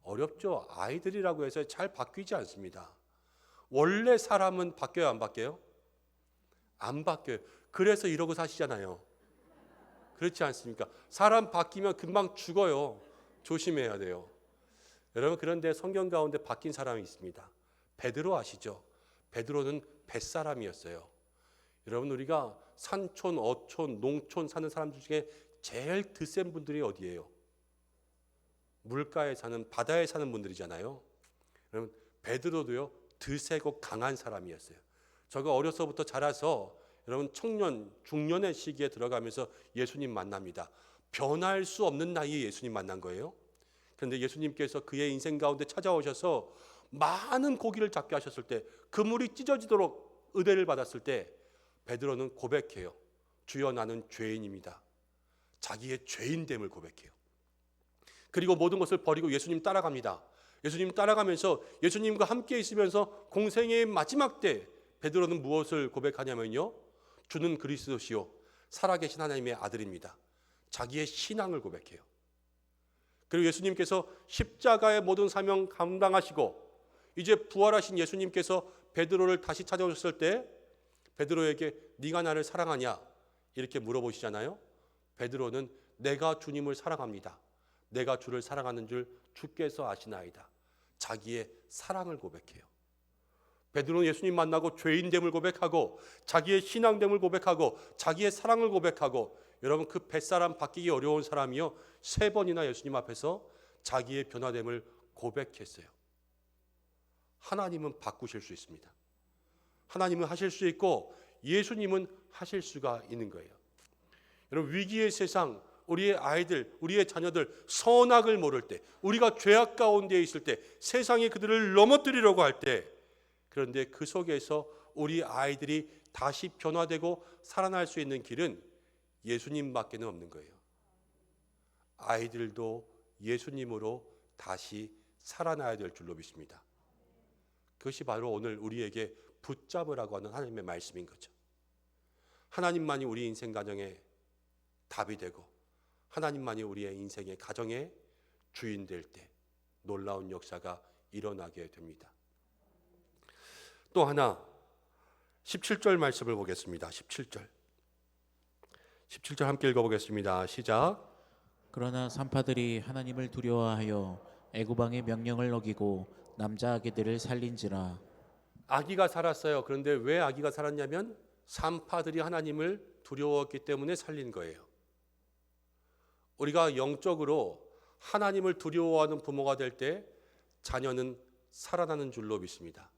어렵죠. 아이들이라고 해서 잘 바뀌지 않습니다. 원래 사람은 바뀌어요, 안 바뀌어요? 안 바뀌어요. 그래서 이러고 사시잖아요. 그렇지 않습니까? 사람 바뀌면 금방 죽어요. 조심해야 돼요. 여러분, 그런데 성경 가운데 바뀐 사람이 있습니다. 베드로 아시죠? 베드로는 뱃사람이었어요. 여러분, 우리가 산촌, 어촌, 농촌 사는 사람들 중에 제일 드센 분들이 어디예요? 물가에 사는, 바다에 사는 분들이잖아요. 여러분, 베드로도요 드세고 강한 사람이었어요. 저가 어려서부터 자라서 여러분 청년, 중년의 시기에 들어가면서 예수님 만납니다. 변할 수 없는 나이에 예수님 만난 거예요. 그런데 예수님께서 그의 인생 가운데 찾아오셔서 많은 고기를 잡게 하셨을 때, 그물이 찢어지도록 은혜를 받았을 때 베드로는 고백해요. 주여, 나는 죄인입니다. 자기의 죄인됨을 고백해요. 그리고 모든 것을 버리고 예수님 따라갑니다. 예수님 따라가면서 예수님과 함께 있으면서 공생의 마지막 때 베드로는 무엇을 고백하냐면요, 주는 그리스도시요 살아계신 하나님의 아들입니다. 자기의 신앙을 고백해요. 그리고 예수님께서 십자가의 모든 사명 감당하시고 이제 부활하신 예수님께서 베드로를 다시 찾아오셨을 때 베드로에게 네가 나를 사랑하냐 이렇게 물어보시잖아요. 베드로는 내가 주님을 사랑합니다. 내가 주를 사랑하는 줄 주께서 아시나이다. 자기의 사랑을 고백해요. 베드로는 예수님 만나고 죄인됨을 고백하고 자기의 신앙됨을 고백하고 자기의 사랑을 고백하고, 여러분, 그 뱃사람 바뀌기 어려운 사람이요 3번이나 예수님 앞에서 자기의 변화됨을 고백했어요. 하나님은 바꾸실 수 있습니다. 하나님은 하실 수 있고 예수님은 하실 수가 있는 거예요. 여러분, 위기의 세상, 우리의 아이들, 우리의 자녀들 선악을 모를 때, 우리가 죄악 가운데 있을 때, 세상이 그들을 넘어뜨리려고 할 때, 그런데 그 속에서 우리 아이들이 다시 변화되고 살아날 수 있는 길은 예수님밖에는 없는 거예요. 아이들도 예수님으로 다시 살아나야 될 줄로 믿습니다. 그것이 바로 오늘 우리에게 붙잡으라고 하는 하나님의 말씀인 거죠. 하나님만이 우리 인생 가정에 답이 되고 하나님만이 우리의 인생의 가정의 주인 될 때 놀라운 역사가 일어나게 됩니다. 또 하나 17절 말씀을 보겠습니다. 17절 함께 읽어보겠습니다. 시작. 그러나 산파들이 하나님을 두려워하여 애굽왕의 명령을 어기고 남자 아기들을 살린지라. 아기가 살았어요. 그런데 왜 아기가 살았냐면 산파들이 하나님을 두려워했기 때문에 살린 거예요. 우리가 영적으로 하나님을 두려워하는 부모가 될 때 자녀는 살아나는 줄로 믿습니다.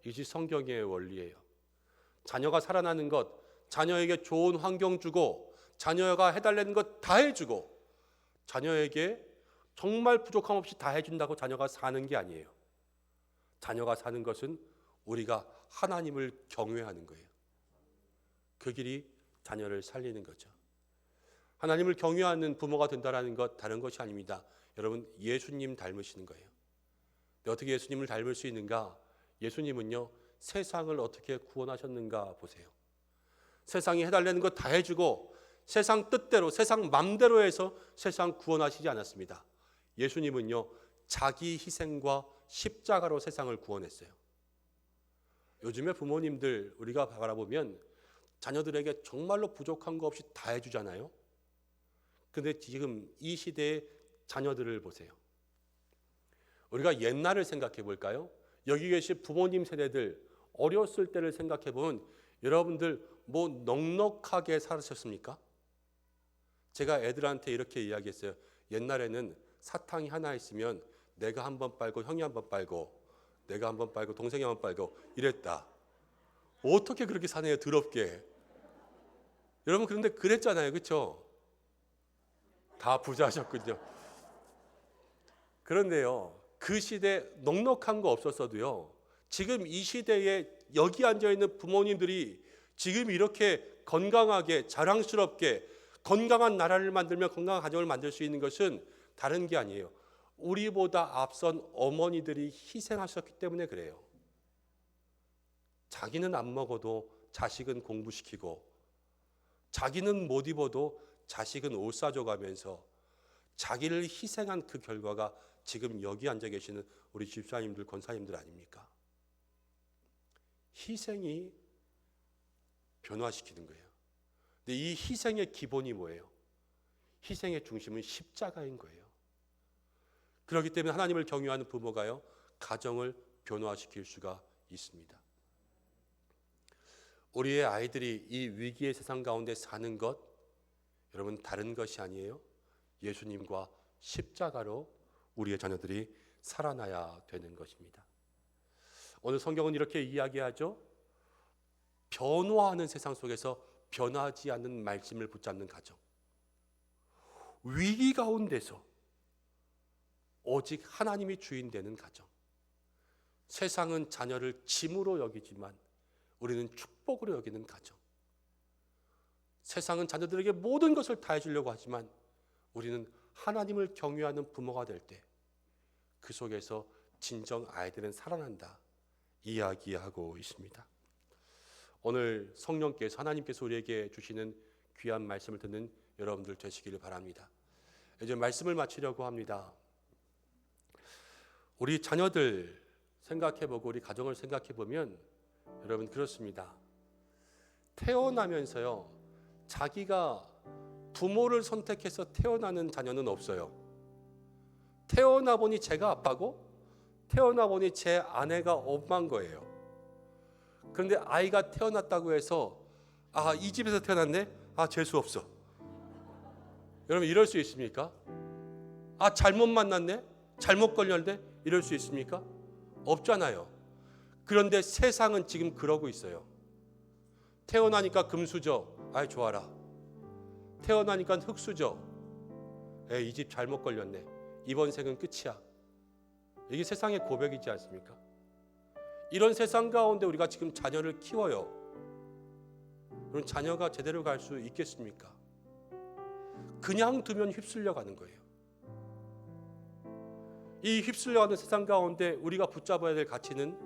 이것이 성경의 원리예요. 자녀가 살아나는 것, 자녀에게 좋은 환경 주고 자녀가 해달라는 것 다 해주고 자녀에게 정말 부족함 없이 다 해준다고 자녀가 사는 게 아니에요. 자녀가 사는 것은 우리가 하나님을 경외하는 거예요. 그 길이 자녀를 살리는 거죠. 하나님을 경외하는 부모가 된다는 것 다른 것이 아닙니다. 여러분, 예수님 닮으시는 거예요. 근데 어떻게 예수님을 닮을 수 있는가? 예수님은요, 세상을 어떻게 구원하셨는가 보세요. 세상이 해달라는 것 다 해주고 세상 뜻대로, 세상 맘대로 해서 세상 구원하시지 않았습니다. 예수님은요, 자기 희생과 십자가로 세상을 구원했어요. 요즘에 부모님들 우리가 바라보면 자녀들에게 정말로 부족한 거 없이 다 해주잖아요. 근데 지금 이 시대의 자녀들을 보세요. 우리가 옛날을 생각해 볼까요? 여기 계신 부모님 세대들 어렸을 때를 생각해 보면 여러분들 뭐 넉넉하게 살으셨습니까? 제가 애들한테 이렇게 이야기했어요. 옛날에는 사탕이 하나 있으면 내가 한 번 빨고 형이 한 번 빨고 내가 한 번 빨고 동생이 한 번 빨고 이랬다. 어떻게 그렇게 사네요, 더럽게. 여러분, 그런데 그랬잖아요, 그렇죠? 다 부자셨군요. 그런데요, 그 시대 넉넉한 거 없었어도요, 지금 이 시대에 여기 앉아있는 부모님들이 지금 이렇게 건강하게 자랑스럽게 건강한 나라를 만들며 건강한 가정을 만들 수 있는 것은 다른 게 아니에요. 우리보다 앞선 어머니들이 희생하셨기 때문에 그래요. 자기는 안 먹어도 자식은 공부시키고 자기는 못 입어도 자식은 옷 사줘가면서 자기를 희생한 그 결과가 지금 여기 앉아 계시는 우리 집사님들, 권사님들 아닙니까? 희생이 변화시키는 거예요. 근데 이 희생의 기본이 뭐예요? 희생의 중심은 십자가인 거예요. 그렇기 때문에 하나님을 경외하는 부모가요, 가정을 변화시킬 수가 있습니다. 우리의 아이들이 이 위기의 세상 가운데 사는 것, 여러분, 다른 것이 아니에요. 예수님과 십자가로 우리의 자녀들이 살아나야 되는 것입니다. 오늘 성경은 이렇게 이야기하죠. 변화하는 세상 속에서 변하지 않는 말씀을 붙잡는 가정, 위기 가운데서 오직 하나님이 주인 되는 가정. 세상은 자녀를 짐으로 여기지만 우리는 축복으로 여기는 가정. 세상은 자녀들에게 모든 것을 다 해주려고 하지만 우리는 하나님을 경외하는 부모가 될 때 그 속에서 진정 아이들은 살아난다 이야기하고 있습니다. 오늘 성령께서, 하나님께서 우리에게 주시는 귀한 말씀을 듣는 여러분들 되시기를 바랍니다. 이제 말씀을 마치려고 합니다. 우리 자녀들 생각해보고 우리 가정을 생각해보면 여러분, 그렇습니다. 태어나면서요, 자기가 부모를 선택해서 태어나는 자녀는 없어요. 태어나 보니 제가 아빠고 태어나 보니 제 아내가 엄마인 거예요. 그런데 아이가 태어났다고 해서 이 집에서 태어났네? 재수 없어. 여러분, 이럴 수 있습니까? 잘못 만났네? 잘못 걸렸네? 이럴 수 있습니까? 없잖아요. 그런데 세상은 지금 그러고 있어요. 태어나니까 금수저, 아이 좋아라. 태어나니까 흙수저, 이 집 잘못 걸렸네. 이번 생은 끝이야. 이게 세상의 고백이지 않습니까? 이런 세상 가운데 우리가 지금 자녀를 키워요. 그럼 자녀가 제대로 갈 수 있겠습니까? 그냥 두면 휩쓸려 가는 거예요. 이 휩쓸려가는 세상 가운데 우리가 붙잡아야 될 가치는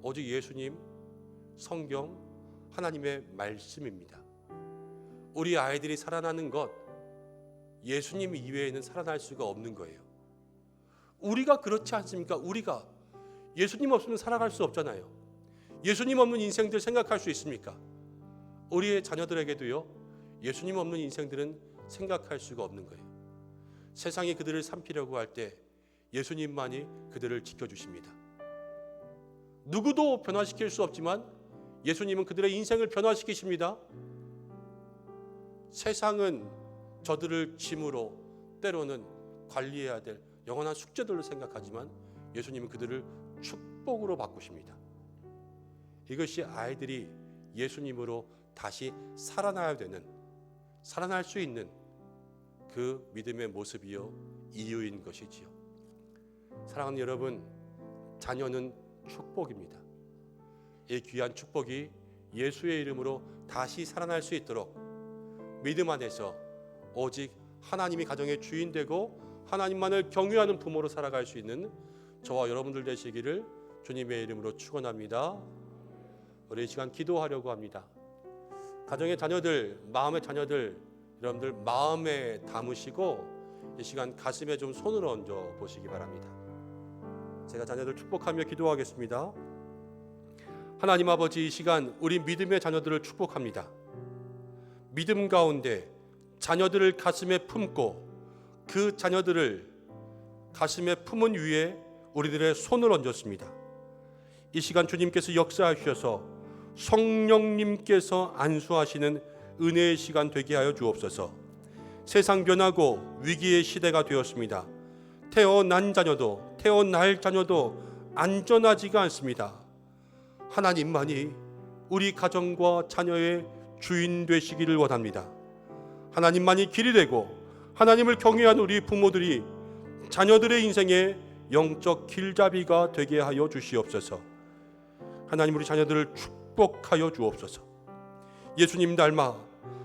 오직 예수님, 성경, 하나님의 말씀입니다. 우리 아이들이 살아나는 것, 예수님 이외에는 살아날 수가 없는 거예요. 우리가 그렇지 않습니까? 우리가 예수님 없으면 살아갈 수 없잖아요. 예수님 없는 인생들 생각할 수 있습니까? 우리의 자녀들에게도요, 예수님 없는 인생들은 생각할 수가 없는 거예요. 세상이 그들을 삼키려고 할 때 예수님만이 그들을 지켜주십니다. 누구도 변화시킬 수 없지만 예수님은 그들의 인생을 변화시키십니다. 세상은 저들을 짐으로, 때로는 관리해야 될 영원한 숙제들로 생각하지만 예수님은 그들을 축복으로 바꾸십니다. 이것이 아이들이 예수님으로 다시 살아나야 되는, 살아날 수 있는 그 믿음의 모습이요, 이유인 것이지요. 사랑하는 여러분, 자녀는 축복입니다. 이 귀한 축복이 예수의 이름으로 다시 살아날 수 있도록 믿음 안에서 오직 하나님이 가정의 주인 되고 하나님만을 경외하는 부모로 살아갈 수 있는 저와 여러분들 되시기를 주님의 이름으로 축원합니다. 우리 이 시간 기도하려고 합니다. 가정의 자녀들, 마음의 자녀들, 여러분들 마음에 담으시고 이 시간 가슴에 좀 손을 얹어 보시기 바랍니다. 제가 자녀들 축복하며 기도하겠습니다. 하나님 아버지, 이 시간 우리 믿음의 자녀들을 축복합니다. 믿음 가운데 자녀들을 가슴에 품고 그 자녀들을 가슴에 품은 위에 우리들의 손을 얹었습니다. 이 시간 주님께서 역사하셔서 성령님께서 안수하시는 은혜의 시간 되게 하여 주옵소서. 세상 변하고 위기의 시대가 되었습니다. 태어난 자녀도 태어날 자녀도 안전하지가 않습니다. 하나님만이 우리 가정과 자녀의 주인 되시기를 원합니다. 하나님만이 길이 되고 하나님을 경외한 우리 부모들이 자녀들의 인생에 영적 길잡이가 되게 하여 주시옵소서. 하나님, 우리 자녀들을 축복하여 주옵소서. 예수님 닮아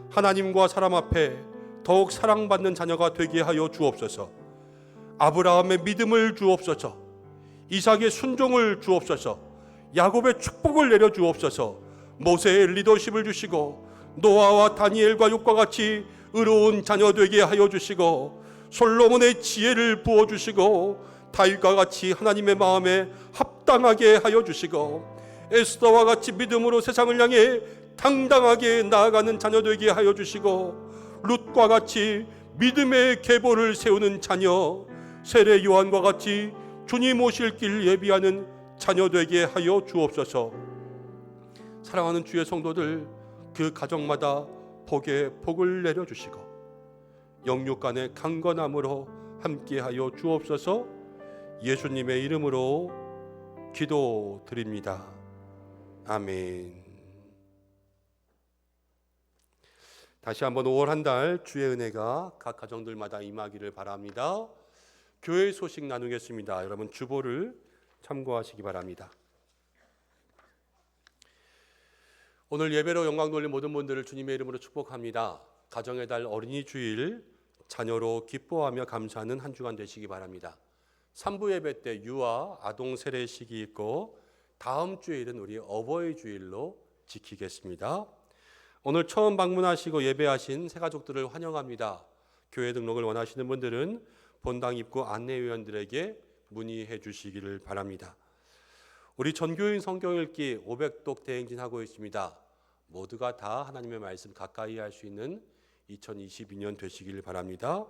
하나님과 사람 앞에 더욱 사랑받는 자녀가 되게 하여 주옵소서. 아브라함의 믿음을 주옵소서. 이삭의 순종을 주옵소서. 야곱의 축복을 내려 주옵소서. 모세의 리더십을 주시고 노아와 다니엘과 욥과 같이 의로운 자녀 되게 하여 주시고 솔로몬의 지혜를 부어 주시고 다윗과 같이 하나님의 마음에 합당하게 하여 주시고 에스더와 같이 믿음으로 세상을 향해 당당하게 나아가는 자녀 되게 하여 주시고 룻과 같이 믿음의 계보를 세우는 자녀, 세례 요한과 같이 주님 오실 길 예비하는 자녀 되게 하여 주옵소서. 사랑하는 주의 성도들, 그 가정마다 복에 복을 내려주시고 영육간의 강건함으로 함께하여 주옵소서. 예수님의 이름으로 기도드립니다. 아멘. 다시 한번 5월 한 달 주의 은혜가 각 가정들마다 임하기를 바랍니다. 교회 소식 나누겠습니다. 여러분 주보를 참고하시기 바랍니다. 오늘 예배로 영광 돌린 모든 분들을 주님의 이름으로 축복합니다. 가정의 달 어린이 주일 자녀로 기뻐하며 감사하는 한 주간 되시기 바랍니다. 3부 예배 때 유아 아동 세례식이 있고 다음 주일은 우리 어버이 주일로 지키겠습니다. 오늘 처음 방문하시고 예배하신 새가족들을 환영합니다. 교회 등록을 원하시는 분들은 본당 입구 안내위원들에게 문의해 주시기를 바랍니다. 우리 전교인 성경 읽기 500독 대행진하고 있습니다. 모두가 다 하나님의 말씀 가까이 할 수 있는 2022년 되시길 바랍니다.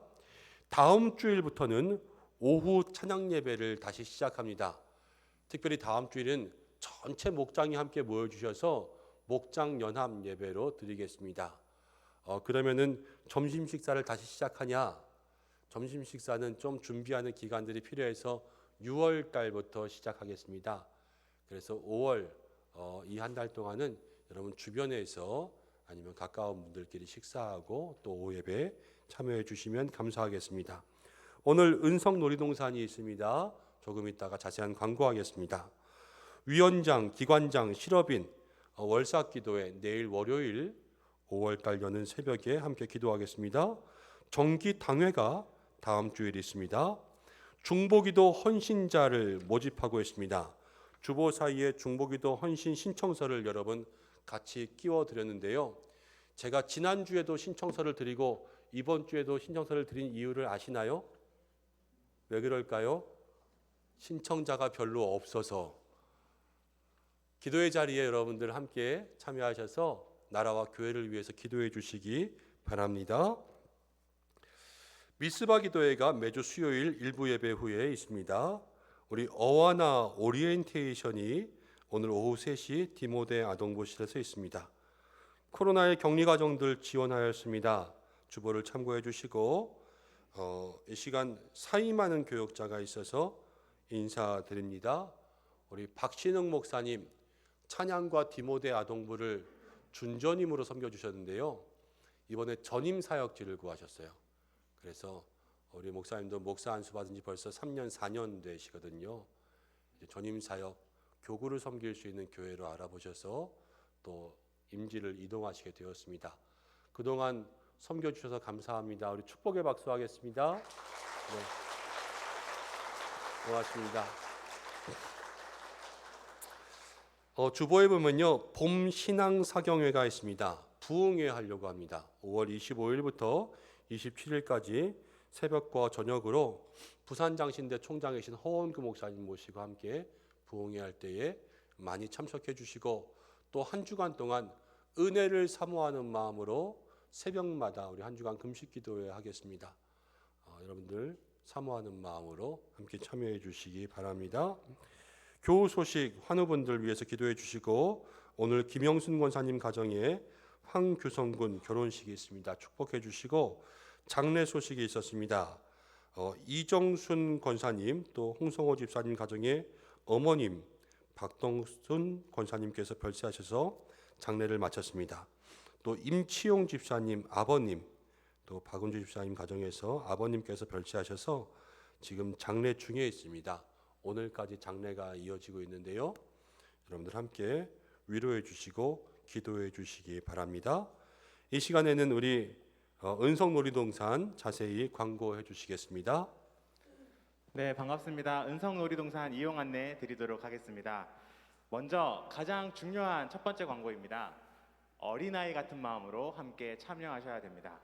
다음 주일부터는 오후 찬양 예배를 다시 시작합니다. 특별히 다음 주일은 전체 목장이 함께 모여주셔서 목장 연합 예배로 드리겠습니다. 그러면은 점심 식사를 다시 시작하냐? 점심 식사는 좀 준비하는 기간들이 필요해서 6월 달부터 시작하겠습니다. 그래서 5월 이 한 달 동안은 여러분 주변에서 아니면 가까운 분들끼리 식사하고 또 오후 예배 참여해 주시면 감사하겠습니다. 오늘 은성 놀이동산이 있습니다. 조금 있다가 자세한 광고하겠습니다. 위원장, 기관장, 실업인 월삭기도회 내일 월요일 5월달 여는 새벽에 함께 기도하겠습니다. 정기 당회가 다음 주일 있습니다. 중보기도 헌신자를 모집하고 있습니다. 주보 사이에 중보기도 헌신 신청서를 여러분 같이 끼워드렸는데요. 제가 지난주에도 신청서를 드리고 이번 주에도 신청서를 드린 이유를 아시나요? 왜 그럴까요? 신청자가 별로 없어서. 기도의 자리에 여러분들 함께 참여하셔서 나라와 교회를 위해서 기도해 주시기 바랍니다. 미스바 기도회가 매주 수요일 일부 예배 후에 있습니다. 우리 어와나 오리엔테이션이 오늘 오후 3시 디모데 아동부실에서 있습니다. 코로나의 격리 과정들 지원하였습니다. 주보를 참고해 주시고 이 시간 사임하는 교역자가 있어서 인사드립니다. 우리 박신흥 목사님 찬양과 디모데 아동부를 준전임으로 섬겨주셨는데요. 이번에 전임 사역지를 구하셨어요. 그래서 우리 목사님도 목사 안수 받은 지 벌써 3년 4년 되시거든요. 이제 전임 사역 교구를 섬길 수 있는 교회로 알아보셔서 또 임지를 이동하시게 되었습니다. 그동안 섬겨주셔서 감사합니다. 우리 축복의 박수 하겠습니다. 네. 고맙습니다. 주보에 보면요, 봄 신앙 사경회가 있습니다. 부흥회 하려고 합니다. 5월 25일부터 27일까지 새벽과 저녁으로 부산장신대 총장이신 허원구 목사님 모시고 함께 부흥회 할 때에 많이 참석해 주시고 또 한 주간 동안 은혜를 사모하는 마음으로 새벽마다 우리 한 주간 금식 기도회 하겠습니다. 여러분들 사모하는 마음으로 함께 참여해 주시기 바랍니다. 교우 소식 환우분들 위해서 기도해 주시고 오늘 김영순 권사님 가정에 황규성 결혼식이 있습니다. 축복해 주시고 장례 소식이 있었습니다. 이정순 권사님 또 홍성호 집사님 가정에 어머님 박동순 권사님께서 별세하셔서 장례를 마쳤습니다. 또 임치용 집사님 아버님 또 박은주 집사님 가정에서 아버님께서 별세하셔서 지금 장례 중에 있습니다. 오늘까지 장례가 이어지고 있는데요. 여러분들 함께 위로해 주시고 기도해 주시기 바랍니다. 이 시간에는 우리 은성놀이동산 자세히 광고해 주시겠습니다. 네, 반갑습니다. 은성놀이동산 이용 안내 드리도록 하겠습니다. 먼저 가장 중요한 첫 번째 광고입니다. 어린아이 같은 마음으로 함께 참여하셔야 됩니다.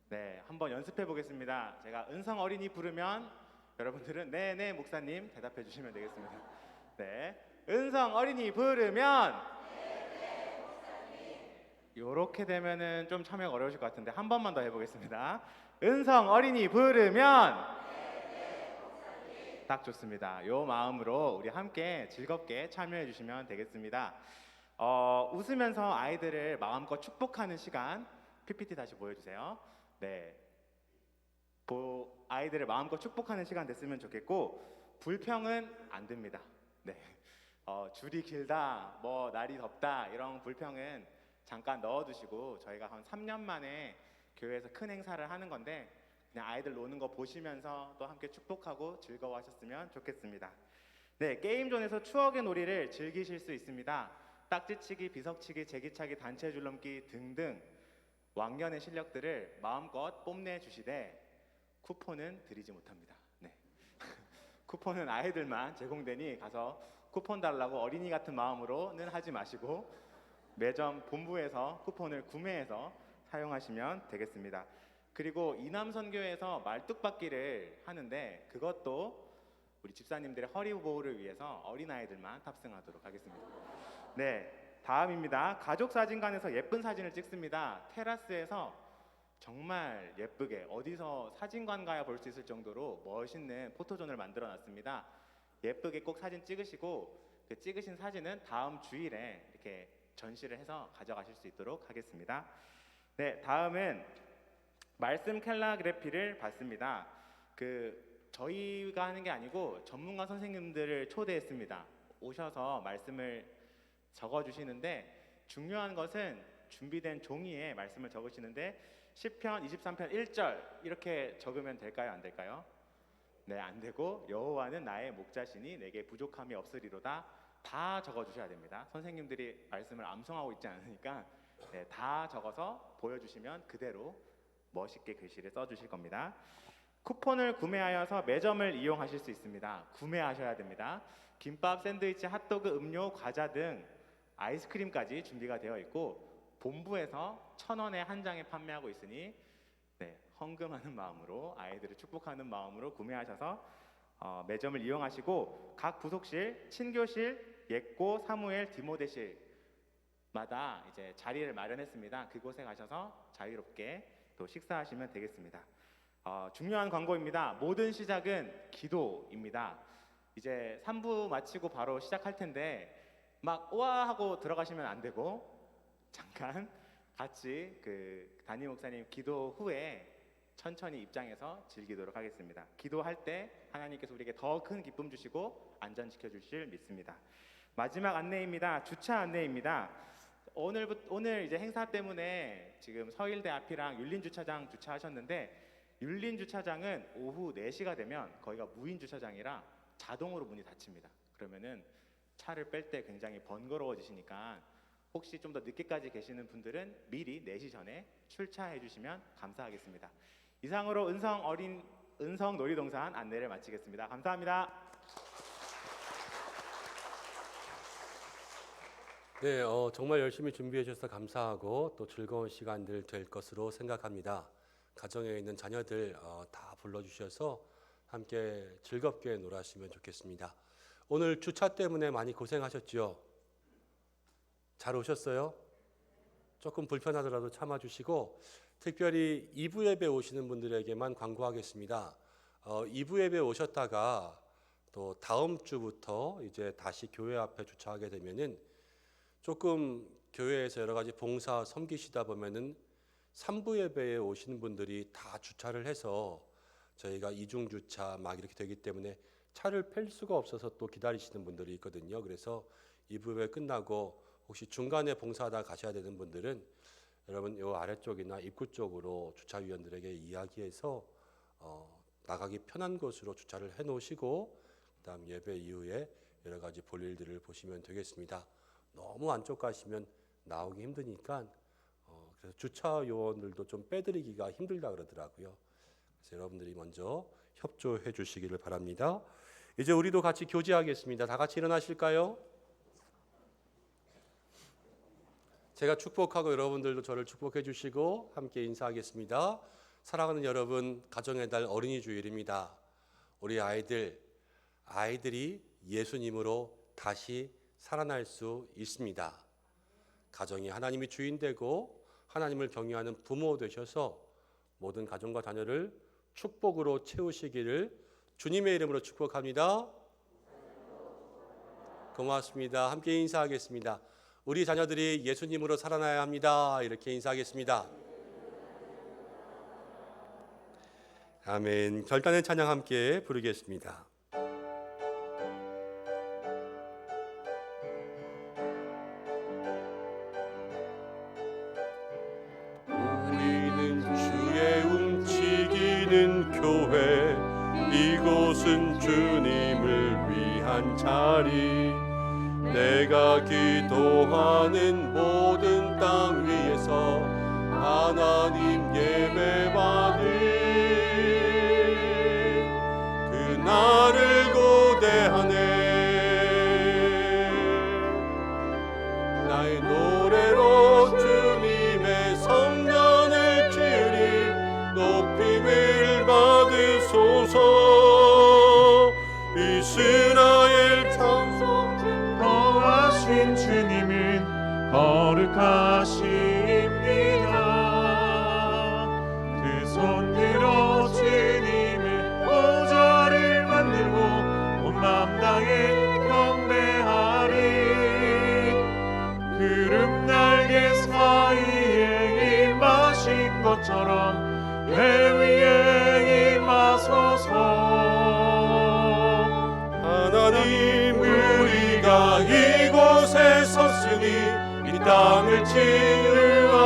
네, 한번 연습해 보겠습니다. 제가 은성 어린이 부르면 여러분들은 네네 목사님 대답해 주시면 되겠습니다. 네, 은성 어린이 부르면 네네 목사님. 요렇게 되면은 좀 참여가 어려우실 것 같은데 한 번만 더 해보겠습니다. 은성 어린이 부르면 네네 목사님. 딱 좋습니다. 요 마음으로 우리 함께 즐겁게 참여해 주시면 되겠습니다. 웃으면서 아이들을 마음껏 축복하는 시간 PPT 다시 보여주세요. 네. 아이들을 마음껏 축복하는 시간 됐으면 좋겠고 불평은 안 됩니다. 네. 줄이 길다, 뭐 날이 덥다 이런 불평은 잠깐 넣어두시고 저희가 한 3년 만에 교회에서 큰 행사를 하는 건데 그냥 아이들 노는 거 보시면서 또 함께 축복하고 즐거워하셨으면 좋겠습니다. 네, 게임존에서 추억의 놀이를 즐기실 수 있습니다. 딱지치기, 비석치기, 제기차기, 단체 줄넘기 등등 왕년의 실력들을 마음껏 뽐내 주시되 쿠폰은 드리지 못합니다. 네. 쿠폰은 아이들만 제공되니 가서 쿠폰 달라고 어린이 같은 마음으로는 하지 마시고 매점 본부에서 쿠폰을 구매해서 사용하시면 되겠습니다. 그리고 이남선교회에서 말뚝박기를 하는데 그것도 우리 집사님들의 허리 보호를 위해서 어린아이들만 탑승하도록 하겠습니다. 네, 다음입니다. 가족사진관에서 예쁜 사진을 찍습니다. 테라스에서 정말 예쁘게 어디서 사진관 가야 볼 수 있을 정도로 멋있는 포토존을 만들어 놨습니다. 예쁘게 꼭 사진 찍으시고 그 찍으신 사진은 다음 주일에 이렇게 전시를 해서 가져가실 수 있도록 하겠습니다. 네, 다음은 말씀 캘라그래피를 봤습니다. 그 저희가 하는 게 아니고 전문가 선생님들을 초대했습니다. 오셔서 말씀을 적어주시는데 중요한 것은 준비된 종이에 말씀을 적으시는데 시편 23편 1절 이렇게 적으면 될까요? 안 될까요? 네, 안 되고 여호와는 나의 목자시니 내게 부족함이 없으리로다 다 적어주셔야 됩니다. 선생님들이 말씀을 암송하고 있지 않으니까 네, 다 적어서 보여주시면 그대로 멋있게 글씨를 써주실 겁니다. 쿠폰을 구매하여서 매점을 이용하실 수 있습니다. 구매하셔야 됩니다. 김밥, 샌드위치, 핫도그, 음료, 과자 등 아이스크림까지 준비가 되어 있고 본부에서 1,000원에 한 장에 판매하고 있으니 네, 헌금하는 마음으로 아이들을 축복하는 마음으로 구매하셔서 매점을 이용하시고 각 부속실, 친교실, 예고, 사무엘, 디모데실마다 이제 자리를 마련했습니다. 그곳에 가셔서 자유롭게 또 식사하시면 되겠습니다. 중요한 광고입니다. 모든 시작은 기도입니다. 이제 3부 마치고 바로 시작할 텐데 막 우와 하고 들어가시면 안 되고 잠깐 같이 그 담임 목사님 기도 후에 천천히 입장해서 즐기도록 하겠습니다. 기도할 때 하나님께서 우리에게 더 큰 기쁨 주시고 안전시켜 주실 믿습니다. 마지막 안내입니다. 주차 안내입니다. 오늘 이제 행사 때문에 지금 서일대 앞이랑 율린주차장 주차하셨는데 율린주차장은 오후 4시가 되면 거기가 무인주차장이라 자동으로 문이 닫힙니다. 그러면은 차를 뺄 때 굉장히 번거로워지시니까 혹시 좀 더 늦게까지 계시는 분들은 미리 4시 전에 출차해 주시면 감사하겠습니다. 이상으로 은성 놀이동산 안내를 마치겠습니다. 감사합니다. 네, 정말 열심히 준비해 주셔서 감사하고 또 즐거운 시간들 될 것으로 생각합니다. 가정에 있는 자녀들 다 불러주셔서 함께 즐겁게 놀았으면 좋겠습니다. 오늘 주차 때문에 많이 고생하셨죠? 잘 오셨어요? 조금 불편하더라도 참아주시고 특별히 2부 예배 오시는 분들에게만 광고하겠습니다. 2부 예배 오셨다가 또 다음 주부터 이제 다시 교회 앞에 주차하게 되면은 조금 교회에서 여러 가지 봉사 섬기시다 보면은 3부 예배에 오시는 분들이 다 주차를 해서 저희가 이중 주차 막 이렇게 되기 때문에 차를 뺄 수가 없어서 또 기다리시는 분들이 있거든요. 그래서 2부 예배 끝나고 혹시 중간에 봉사하다 가셔야 되는 분들은 여러분 요 아래쪽이나 입구 쪽으로 주차위원들에게 이야기해서 나가기 편한 곳으로 주차를 해 놓으시고 그다음 예배 이후에 여러 가지 볼일들을 보시면 되겠습니다. 너무 안쪽 가시면 나오기 힘드니까 그래서 주차 요원들도 좀 빼드리기가 힘들다 그러더라고요. 그래서 여러분들이 먼저 협조해 주시기를 바랍니다. 이제 우리도 같이 교제하겠습니다. 다 같이 일어나실까요? 제가 축복하고 여러분들도 저를 축복해 주시고 함께 인사하겠습니다. 사랑하는 여러분, 가정의 달 어린이 주일입니다. 우리 아이들이 예수님으로 다시 살아날 수 있습니다. 가정이 하나님이 주인 되고 하나님을 경외하는 부모 되셔서 모든 가정과 자녀를 축복으로 채우시기를 주님의 이름으로 축복합니다. 고맙습니다. 함께 인사하겠습니다. 우리 자녀들이 예수님으로 살아나야 합니다. 이렇게 인사하겠습니다. 아멘. 결단의 찬양 함께 부르겠습니다. 우리는 주의 움직이는 교회, 이곳은 주님을 위한 자리. 내가 기도하는 모든 땅 위에서 하나님 예배받을 그날을 고대하네. 나의 노래로 주님의 성전을 지으리. 높임을 받으소서. 이스라엘 찬송 거하신 주님은 거룩하십니다. 그 손 들어 주님의 보좌를 만들고 온 마음 다해 경배하리. 구름 날개 사이에 임하신 것처럼 내 위에 임하소서. 우리가 이곳에 섰으니 이 땅을 치유하소서.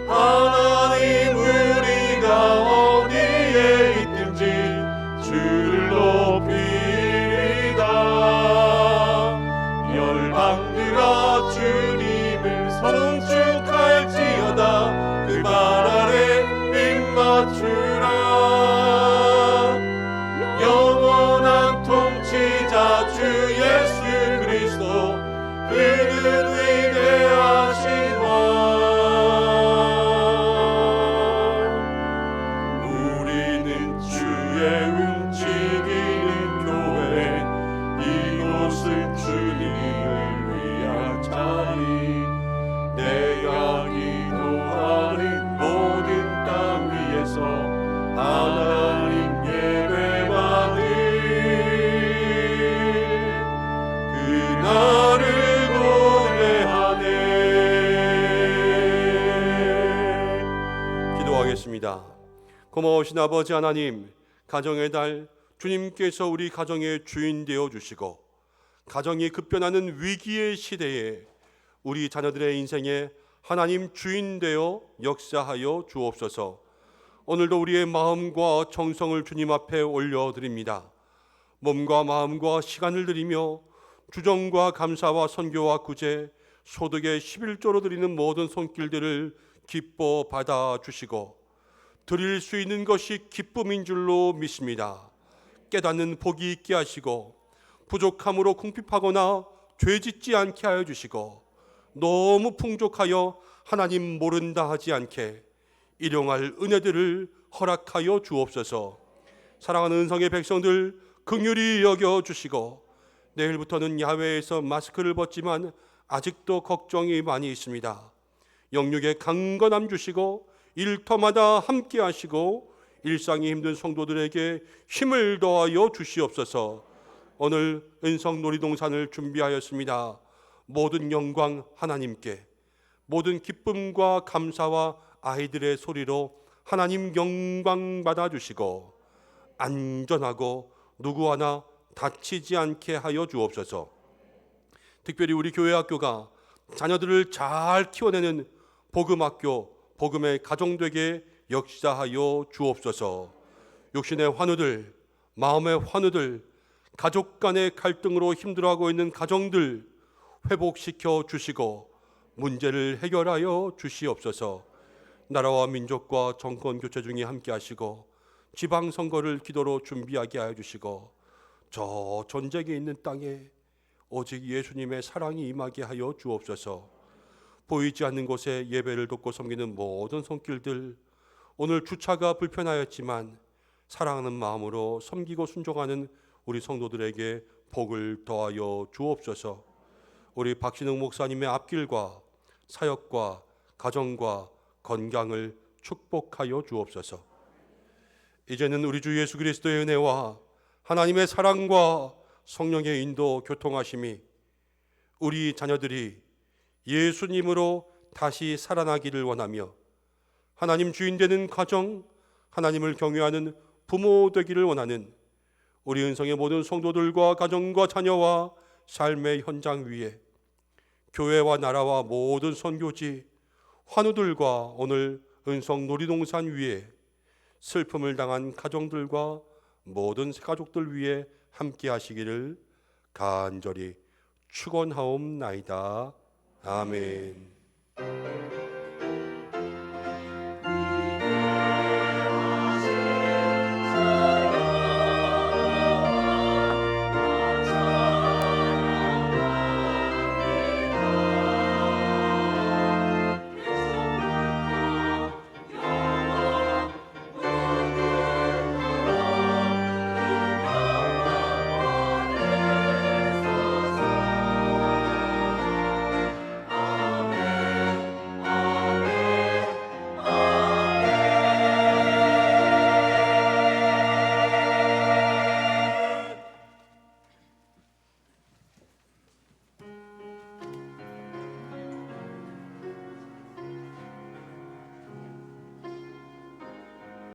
하나님 우리가 어디에 있든지 주를 높이리이다. 열방들아 주님을 송축할지어다. 그 발 아래 입 맞추라. 영원한 통치자 주 예수 그리스도 그는 위대하시다. 우리는 주의 움직이는 교회, 이곳은 주님을 위한 자리. 내가 기도하는 모든 땅 위에서 하나님 예배받을 그날을 고대하네. 기도하겠습니다. 고마우신 아버지 하나님, 가정의 달 주님께서 우리 가정의 주인 되어 주시고 가정이 급변하는 위기의 시대에 우리 자녀들의 인생에 하나님 주인 되어 역사하여 주옵소서. 오늘도 우리의 마음과 정성을 주님 앞에 올려드립니다. 몸과 마음과 시간을 드리며 주정과 감사와 선교와 구제, 소득의 11조로 드리는 모든 손길들을 기뻐 받아주시고 드릴 수 있는 것이 기쁨인 줄로 믿습니다. 깨닫는 복이 있게 하시고 부족함으로 궁핍하거나 죄짓지 않게 하여 주시고 너무 풍족하여 하나님 모른다 하지 않게 일용할 은혜들을 허락하여 주옵소서. 사랑하는 은성의 백성들 긍휼히 여겨 주시고 내일부터는 야외에서 마스크를 벗지만 아직도 걱정이 많이 있습니다. 영육의 강건함 주시고 일터마다 함께 하시고 일상이 힘든 성도들에게 힘을 더하여 주시옵소서. 오늘 은성 놀이동산을 준비하였습니다. 모든 영광 하나님께, 모든 기쁨과 감사와 아이들의 소리로 하나님 영광 받아주시고 안전하고 누구 하나 다치지 않게 하여 주옵소서. 특별히 우리 교회 학교가 자녀들을 잘 키워내는 복음학교, 복음의 가정 되게 역사하여 주옵소서. 육신의 환우들, 마음의 환우들, 가족 간의 갈등으로 힘들어하고 있는 가정들 회복시켜 주시고 문제를 해결하여 주시옵소서. 나라와 민족과 정권 교체 중에 함께 하시고 지방선거를 기도로 준비하게 하여 주시고 저 전쟁에 있는 땅에 오직 예수님의 사랑이 임하게 하여 주옵소서. 보이지 않는 곳에 예배를 돕고 섬기는 모든 손길들, 오늘 주차가 불편하였지만 사랑하는 마음으로 섬기고 순종하는 우리 성도들에게 복을 더하여 주옵소서. 우리 박신웅 목사님의 앞길과 사역과 가정과 건강을 축복하여 주옵소서. 이제는 우리 주 예수 그리스도의 은혜와 하나님의 사랑과 성령의 인도 교통하심이 우리 자녀들이 예수님으로 다시 살아나기를 원하며 하나님 주인 되는 가정, 하나님을 경외하는 부모 되기를 원하는 우리 은성의 모든 성도들과 가정과 자녀와 삶의 현장 위에 교회와 나라와 모든 선교지, 환우들과 오늘 은성 놀이동산 위에 슬픔을 당한 가정들과 모든 가족들 위에 함께 하시기를 간절히 축원하옵나이다. 아멘.